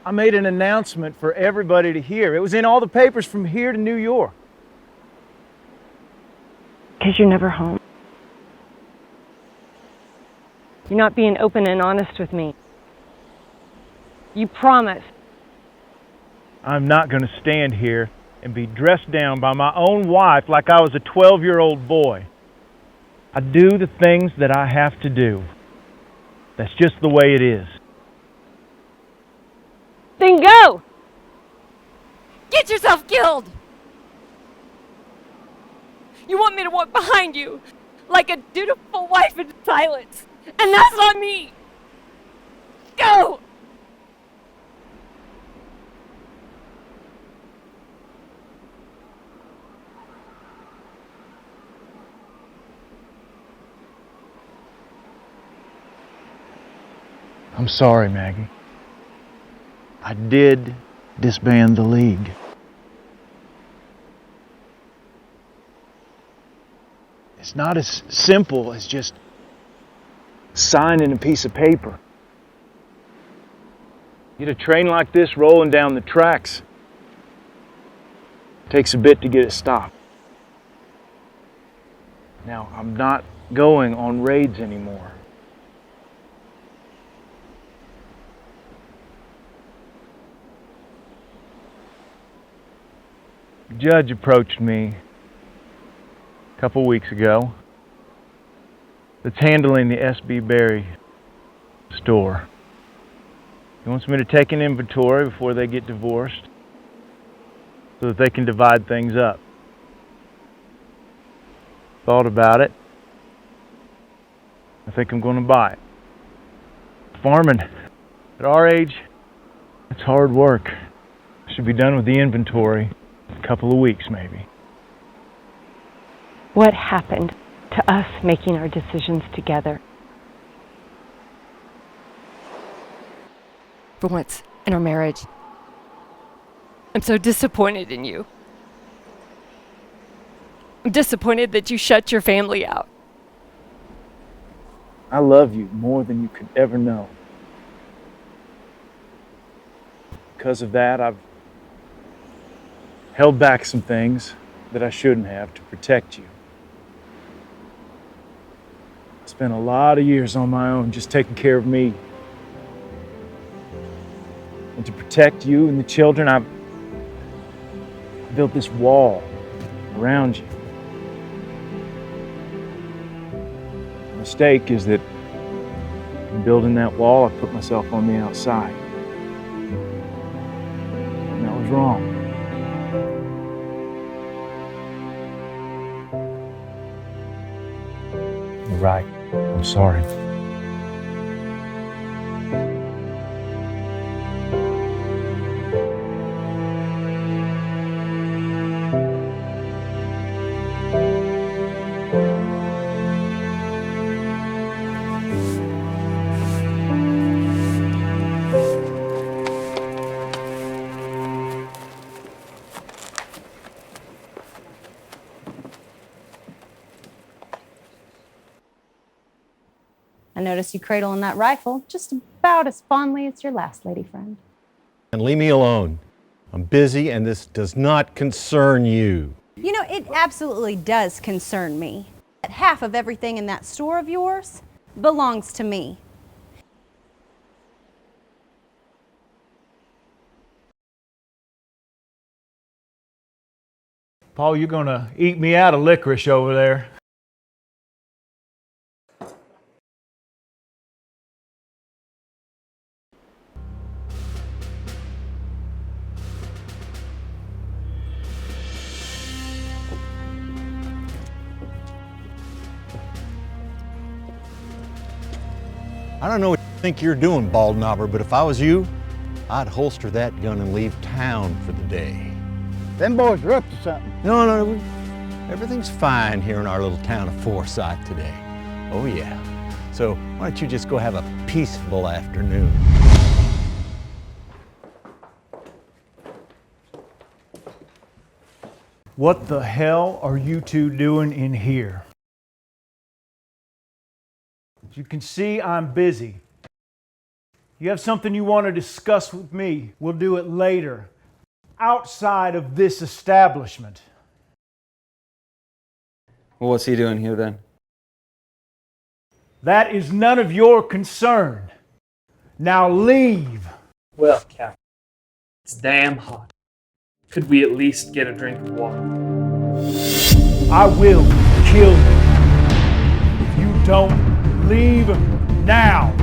I made an announcement for everybody to hear. It was in all the papers from here to New York.
Because you're never home. You're not being open and honest with me. You promised.
I'm not going to stand here and be dressed down by my own wife like I was a 12-year-old boy. I do the things that I have to do. That's just the way it is.
Then go! Get yourself killed! You want me to walk behind you like a dutiful wife in silence, and that's not me! Go!
I'm sorry, Maggie. I did disband the league. It's not as simple as just signing a piece of paper. Get a train like this rolling down the tracks. It takes a bit to get it stopped. Now, I'm not going on raids anymore. The judge approached me a couple weeks ago. that's handling the SB Berry store. He wants me to take an inventory before they get divorced so that they can divide things up. Thought about it. I think I'm going to buy it. Farming at our age, it's hard work. I should be done with the inventory in a couple of weeks, maybe.
What happened to us making our decisions together? For once in our marriage, I'm so disappointed in you. I'm disappointed that you shut your family out.
I love you more than you could ever know. Because of that, I've held back some things that I shouldn't have to protect you. I spent a lot of years on my own just taking care of me. And to protect you and the children, I've built this wall around you. The mistake is that in building that wall, I put myself on the outside. And that was wrong. You're right. I'm sorry.
I notice you cradling that rifle just about as fondly as your last lady friend.
And leave me alone. I'm busy and this does not concern you.
You know, it absolutely does concern me. Half of everything in that store of yours belongs to me.
Paul, you're gonna eat me out of licorice over there.
I don't know what you think you're doing, bald knobber, but if I was you, I'd holster that gun and leave town for the day.
Them boys are up to something.
No, everything's fine here in our little town of Forsyth today. Oh yeah. So why don't you just go have a peaceful afternoon?
What the hell are you two doing in here? As you can see, I'm busy. You have something you want to discuss with me, we'll do it later, outside of this establishment.
Well, what's he doing here then?
That is none of your concern. Now leave.
Well, Captain, it's damn hot. Could we at least get a drink of water?
I will kill you if you don't leave now.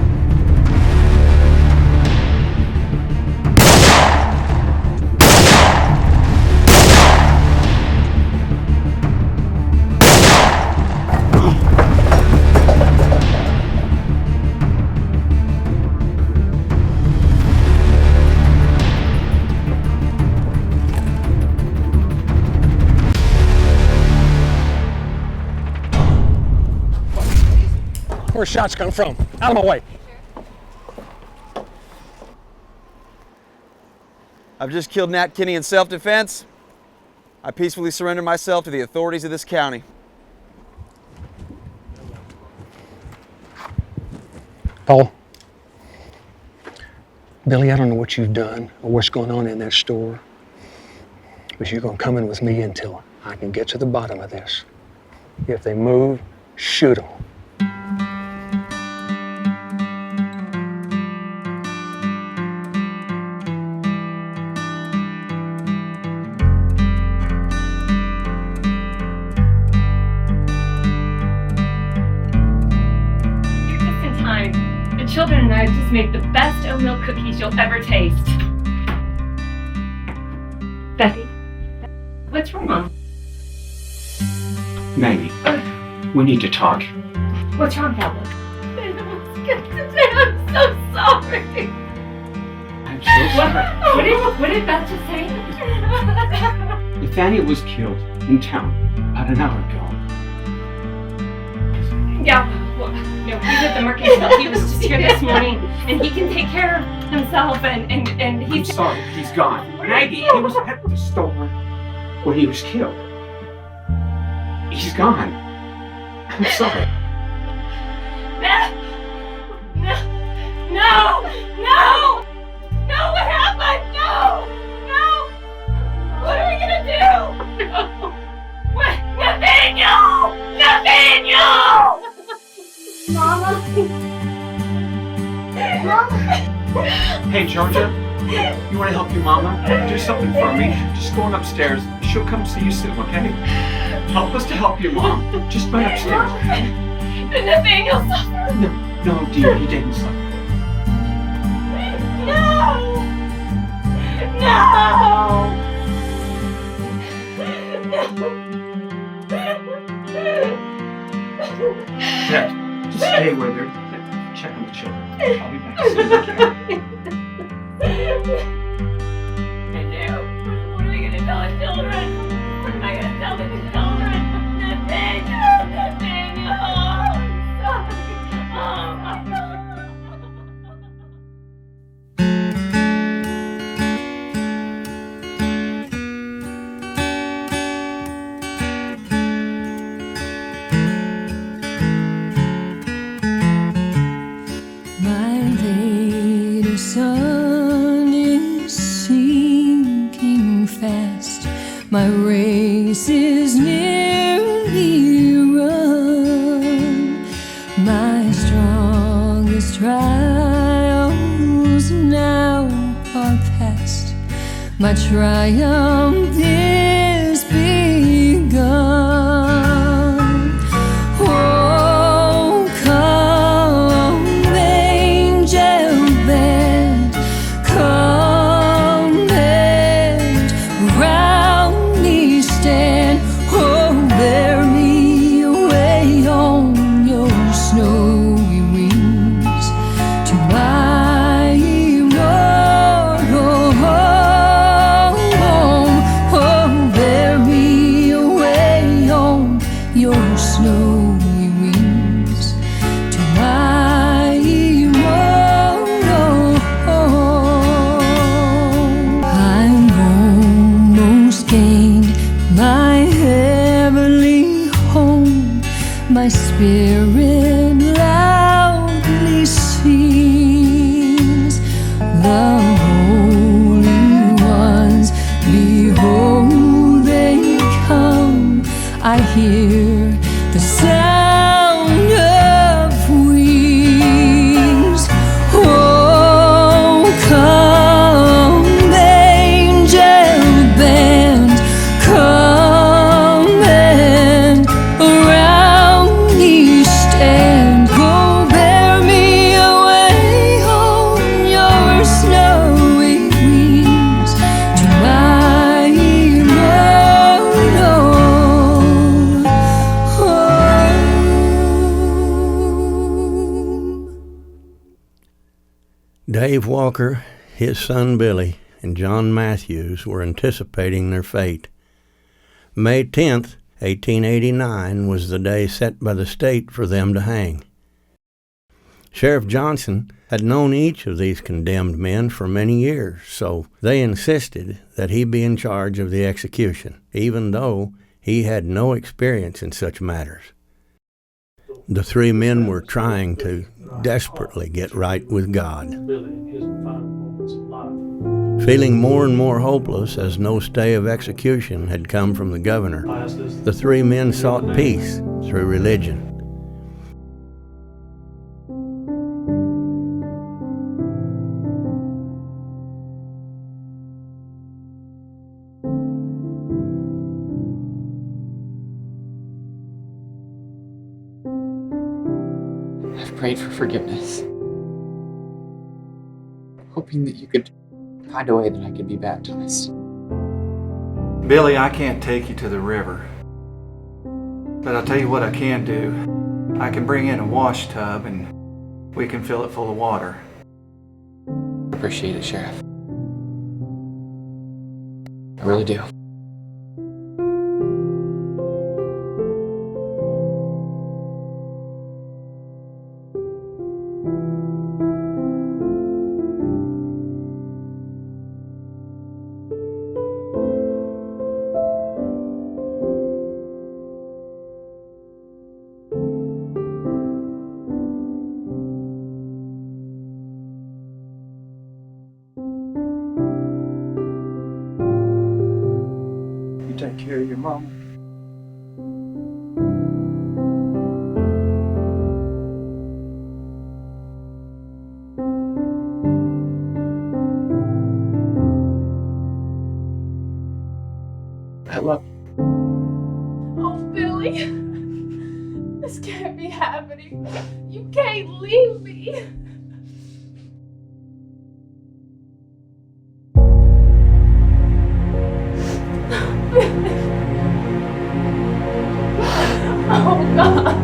Where's shots coming from? Out of my way.
I've just killed Nat Kinney in self-defense. I peacefully surrender myself to the authorities of this county.
Paul, Billy, I don't know what you've done or what's going on in that store, but you're going to come in with me until I can get to the bottom of this. If they move, shoot them.
children and I have just made the best oatmeal cookies you'll ever taste. Becky, what's wrong?
Maggie, we need to talk.
What's wrong, Pablo? I'm so sorry.
I'm so sorry.
What did Beth just say?
Nathaniel was killed in town about an hour ago.
Yeah, well, no, he's at the Mercantile. He was just here this morning, and he can take care of himself, and he's...
I'm sorry, he's gone. Maggie, he was at the store when he was killed. He's gone. I'm sorry.
No, what happened? No! What are we gonna do? No! What? Nathaniel! Mama?
Hey, Georgia, you want to help your mama? Do something for me. Just going upstairs. She'll come see you soon, okay? Help us to help your mom. Just run upstairs, okay?
Did Nathaniel suffer?
No, dear, he didn't suffer. Dad, just stay with her. Check on the children. I'll be back soon, okay?
What are we gonna tell the children? What am I gonna tell the children? Nathaniel! Oh my God.
My lady sun is sinking fast. My race is nearly run. My strongest trials now are past. My triumph is begun. Oh, come, angel band, come and round me stand. Oh, bear me away on your snowy wings to my immortal home. Oh, bear me away on your snowy wings to my immortal home. I'm almost gained my heavenly home. My spirit loudly sings. The holy ones, behold, they come. I hear the sound of wings. Oh, come, angel band, come and around me stand. Oh, bear me away on your snowy wings to my immortal home.
Dave Walker, his son Billy, and John Matthews were anticipating their fate. May 10th, 1889 was the day set by the state for them to hang. Sheriff Johnson had known each of these condemned men for many years, so they insisted that he be in charge of the execution, even though he had no experience in such matters. The three men were trying to desperately get right with God. Feeling more and more hopeless as no stay of execution had come from the governor, the three men sought peace through religion.
I've prayed for forgiveness. hoping that you could find a way that I could be baptized.
Billy, I can't take you to the river. But I'll tell you what I can do. I can bring in a wash tub and we can fill it full of water.
Appreciate it, Sheriff. I really do.
Take care of your mama. I love you.
Oh, Billy. This can't be happening. You can't leave me. Oh, God.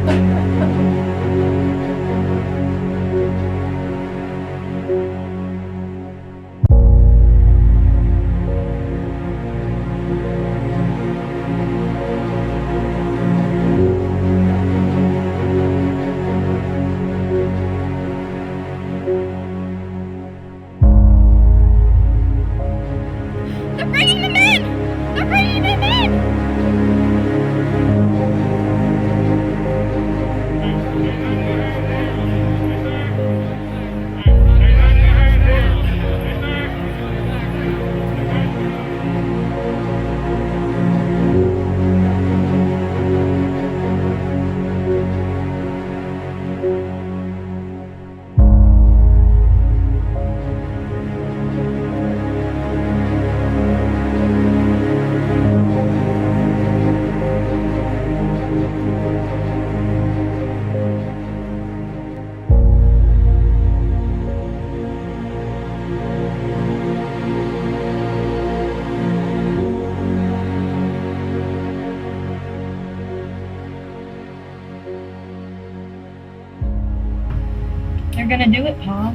They're bringing them in! They're bringing them in!
They're gonna do it, Pa.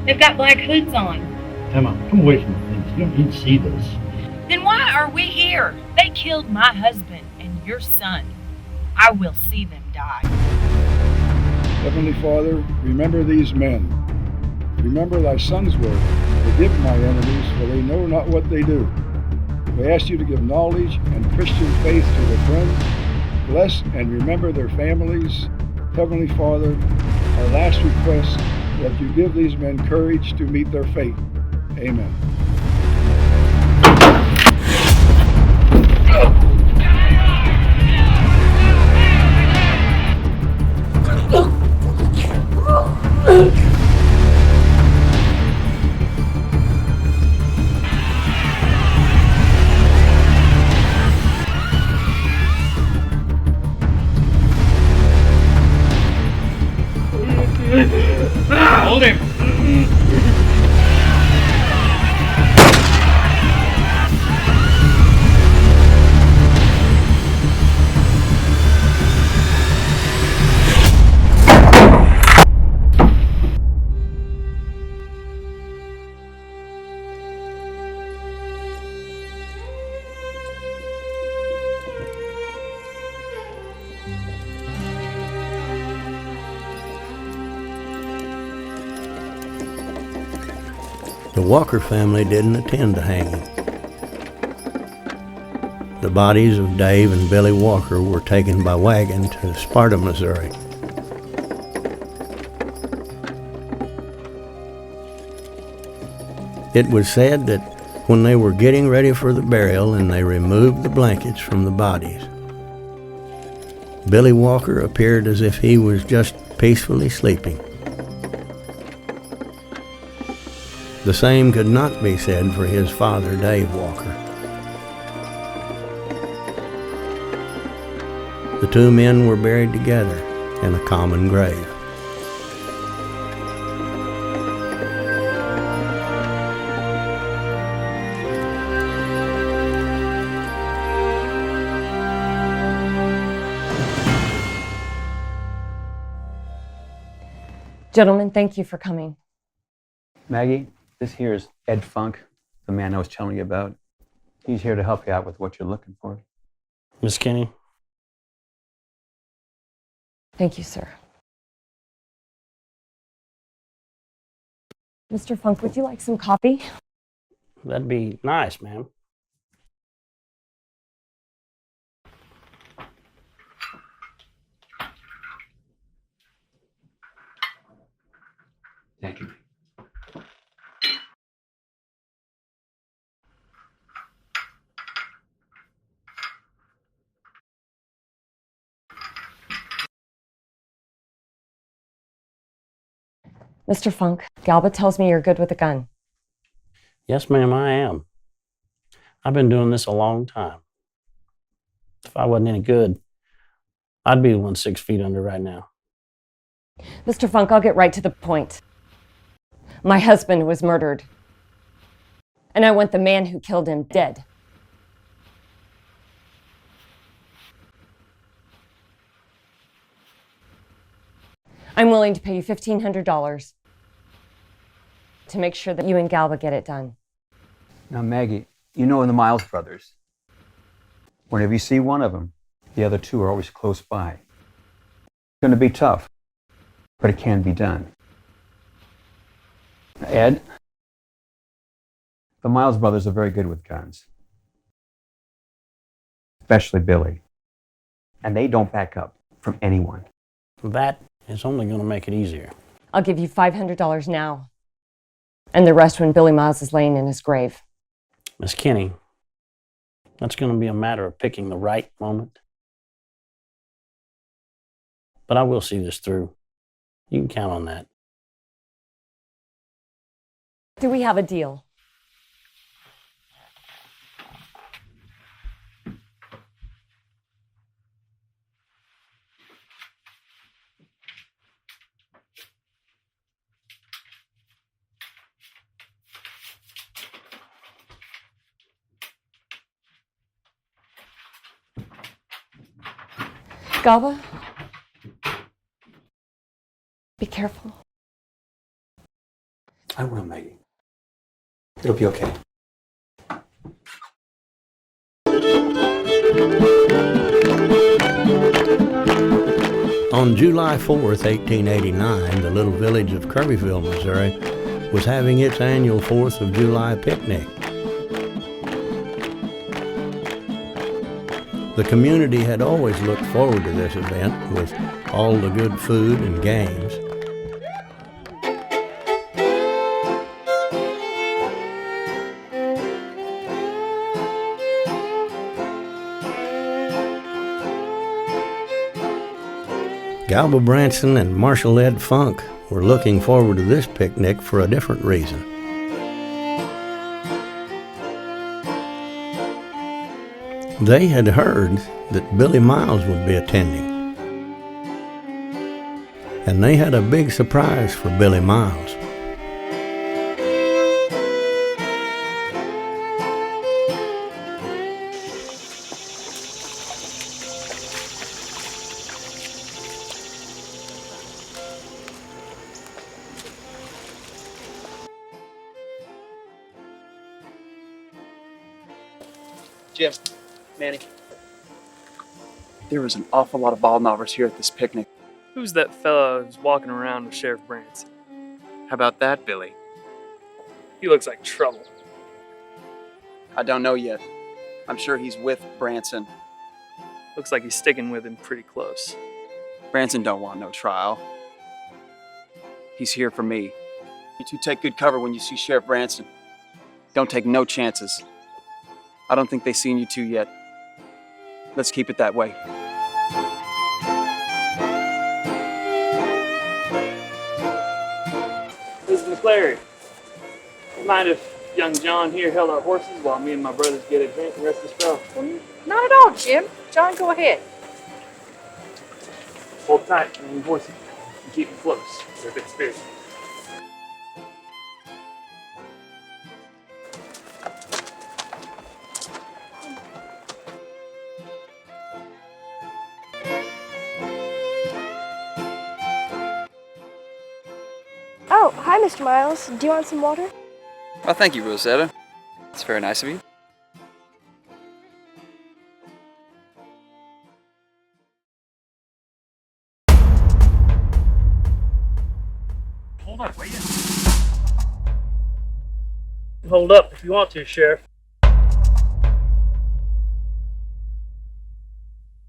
They've got black hoods on.
Emma, come away from the things. You don't need to see this.
Then why are we here? They killed my husband and your son. I will see them die.
Heavenly Father, remember these men. Remember thy son's word. Forgive my enemies, for they know not what they do. We ask you to give knowledge and Christian faith to their friends. Bless and remember their families. Heavenly Father, our last request that you give these men courage to meet their fate. Amen.
Hold him!
The Walker family didn't attend the hanging. The bodies of Dave and Billy Walker were taken by wagon to Sparta, Missouri. It was said that when they were getting ready for the burial and they removed the blankets from the bodies, Billy Walker appeared as if he was just peacefully sleeping. The same could not be said for his father, Dave Walker. The two men were buried together in a common grave.
Gentlemen, thank you for coming.
Maggie, this here is Ed Funk, the man I was telling you about. He's here to help you out with what you're looking for.
Miss Kenny?
Thank you, sir. Mr. Funk, would you like some coffee?
That'd be nice, ma'am.
Thank you.
Mr. Funk, Galba tells me you're good with a gun.
Yes, ma'am, I am. I've been doing this a long time. If I wasn't any good, I'd be the one 6 feet under right now.
Mr. Funk, I'll get right to the point. My husband was murdered, and I want the man who killed him dead. I'm willing to pay you $1,500 to make sure that you and Galba get it done.
Now, Maggie, you know the Miles brothers. Whenever you see one of them, the other two are always close by. It's going to be tough, but it can be done. Ed, the Miles brothers are very good with guns, especially Billy, and they don't back up from anyone.
That is only going to make it easier.
I'll give you $500 now, and the rest when Billy Miles is laying in his grave.
Miss Kenny, that's going to be a matter of picking the right moment. But I will see this through. You can count on that.
Do we have a deal? Galba, be careful.
I will, Maggie. It'll be okay.
On July 4th, 1889, the little village of Kirbyville, Missouri, was having its annual 4th of July picnic. The community had always looked forward to this event with all the good food and games. Galba Branson and Marshall Ed Funk were looking forward to this picnic for a different reason. They had heard that Billy Miles would be attending, and they had a big surprise for Billy Miles.
Jim, Manny. There was an awful lot of ball knobbers here at this picnic.
Who's that fella who's walking around with Sheriff Branson?
How about that, Billy?
He looks like trouble.
I don't know yet. I'm sure he's with Branson.
Looks like he's sticking with him pretty close.
Branson don't want no trial. He's here for me. You two take good cover when you see Sheriff Branson. Don't take no chances. I don't think they've seen you two yet. Let's keep it that way.
Mrs. McClary, you mind if young John here held our horses while me and my brothers get a drink and rest the spell?
Not at all, Jim. John, go ahead.
Hold tight, young horses, and keep them close. They're a bit spirited.
Oh, hi, Mr. Miles. Do you want some water?
Oh, thank you, Rosetta. It's very nice of you.
Hold up, will you? Hold up if you want to, Sheriff.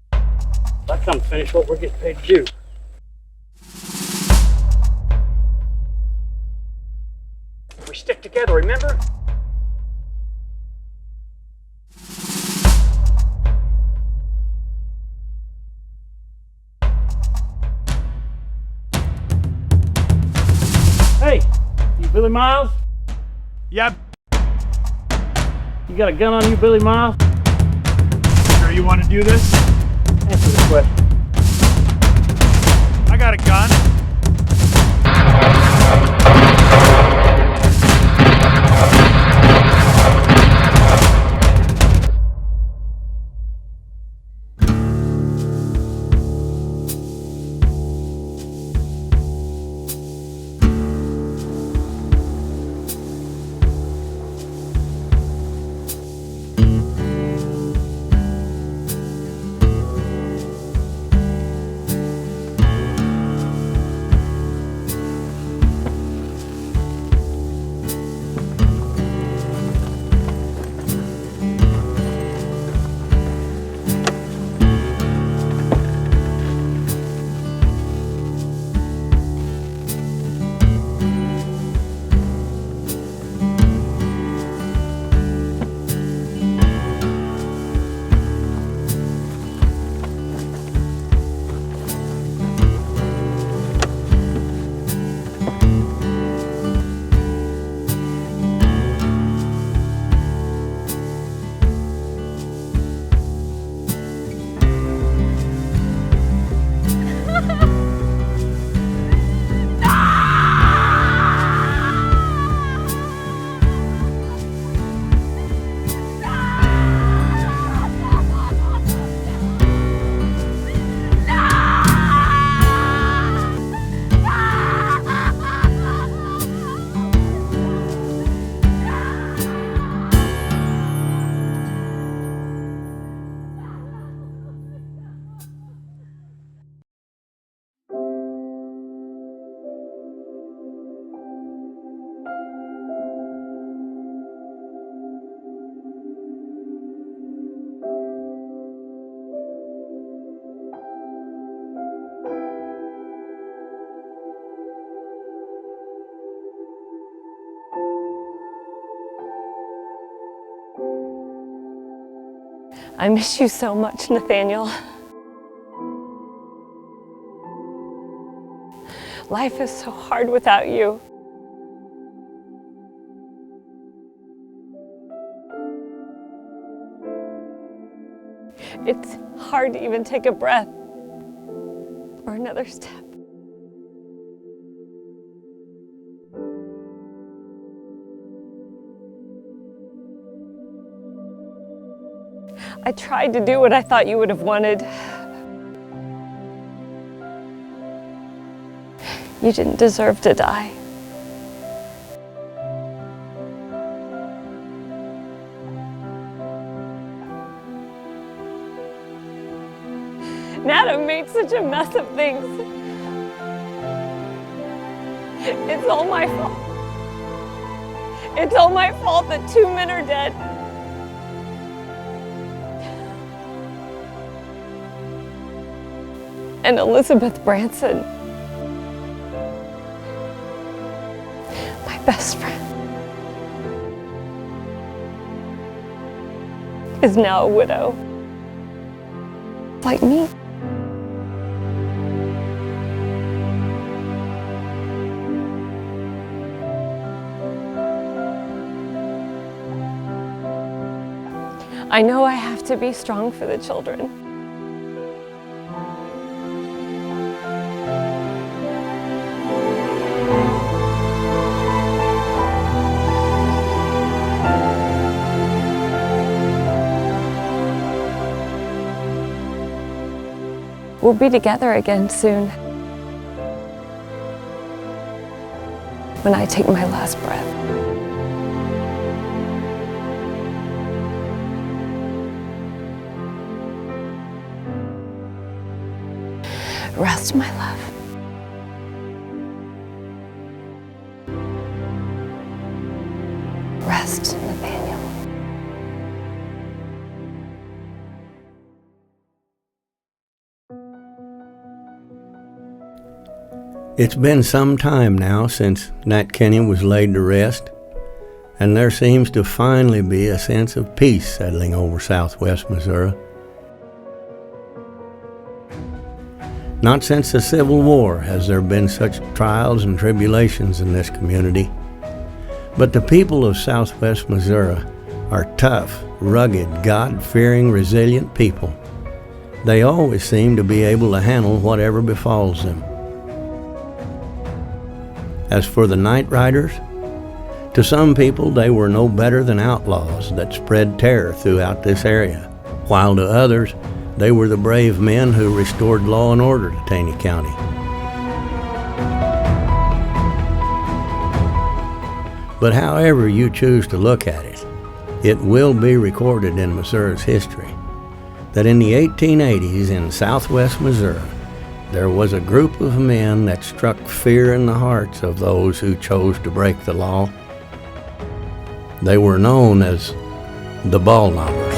I come to finish what we're getting paid to do. We stick together, remember? Hey, you Billy Miles?
Yeah.
You got a gun on you, Billy Miles?
Sure you want to do this?
Answer the question.
I got a gun.
I miss you so much, Nathaniel. Life is so hard without you. It's hard to even take a breath or another step. I tried to do what I thought you would have wanted. You didn't deserve to die. Nada made such a mess of things. It's all my fault. It's all my fault that 2 men are dead. And Elizabeth Branson, my best friend, is now a widow, like me. I know I have to be strong for the children. We'll be together again soon. when I take my last breath. Rest, my love. Rest, Nathaniel.
It's been some time now since Nat Kenny was laid to rest, and there seems to finally be a sense of peace settling over southwest Missouri. Not since the Civil War has there been such trials and tribulations in this community. But the people of southwest Missouri are tough, rugged, God-fearing, resilient people. They always seem to be able to handle whatever befalls them. As for the night riders, to some people they were no better than outlaws that spread terror throughout this area, while to others they were the brave men who restored law and order to Taney County. But however you choose to look at it, it will be recorded in Missouri's history that in the 1880s in southwest Missouri, there was a group of men that struck fear in the hearts of those who chose to break the law. They were known as the Ball Knobbers.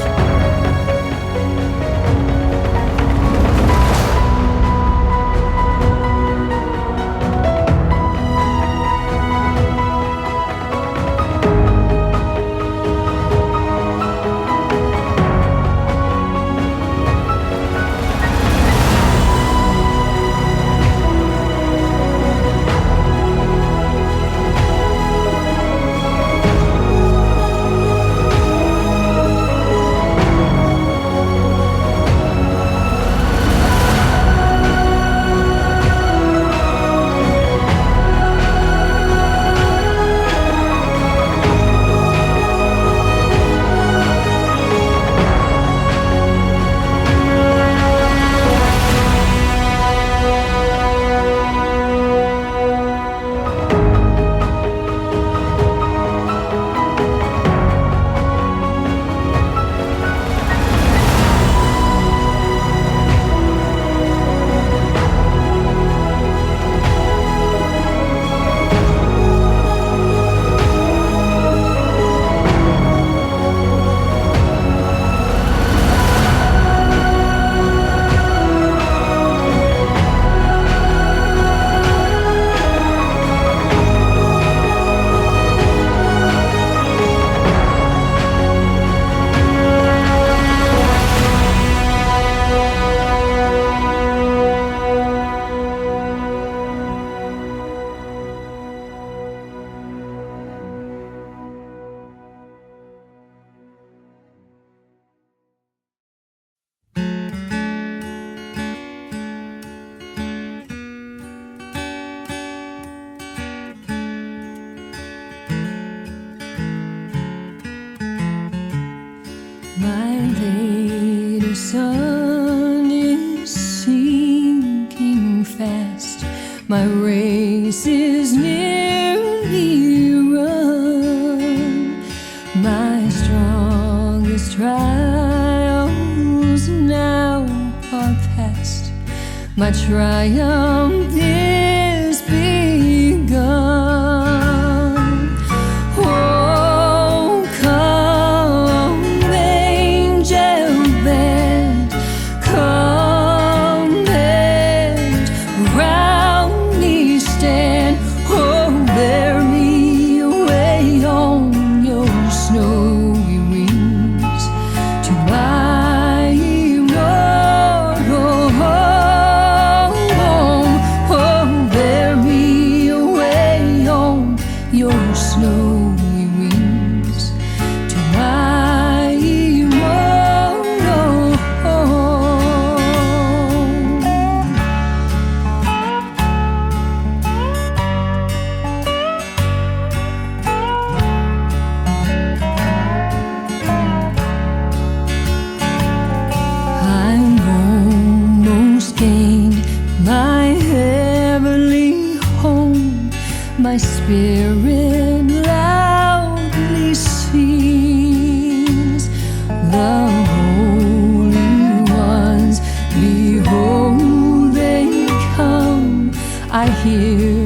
My lady sun is sinking fast. My race is nearly run. My strongest trials now are past. My triumph is begun. Oh Spirit loudly sings, the holy ones, behold they come. I hear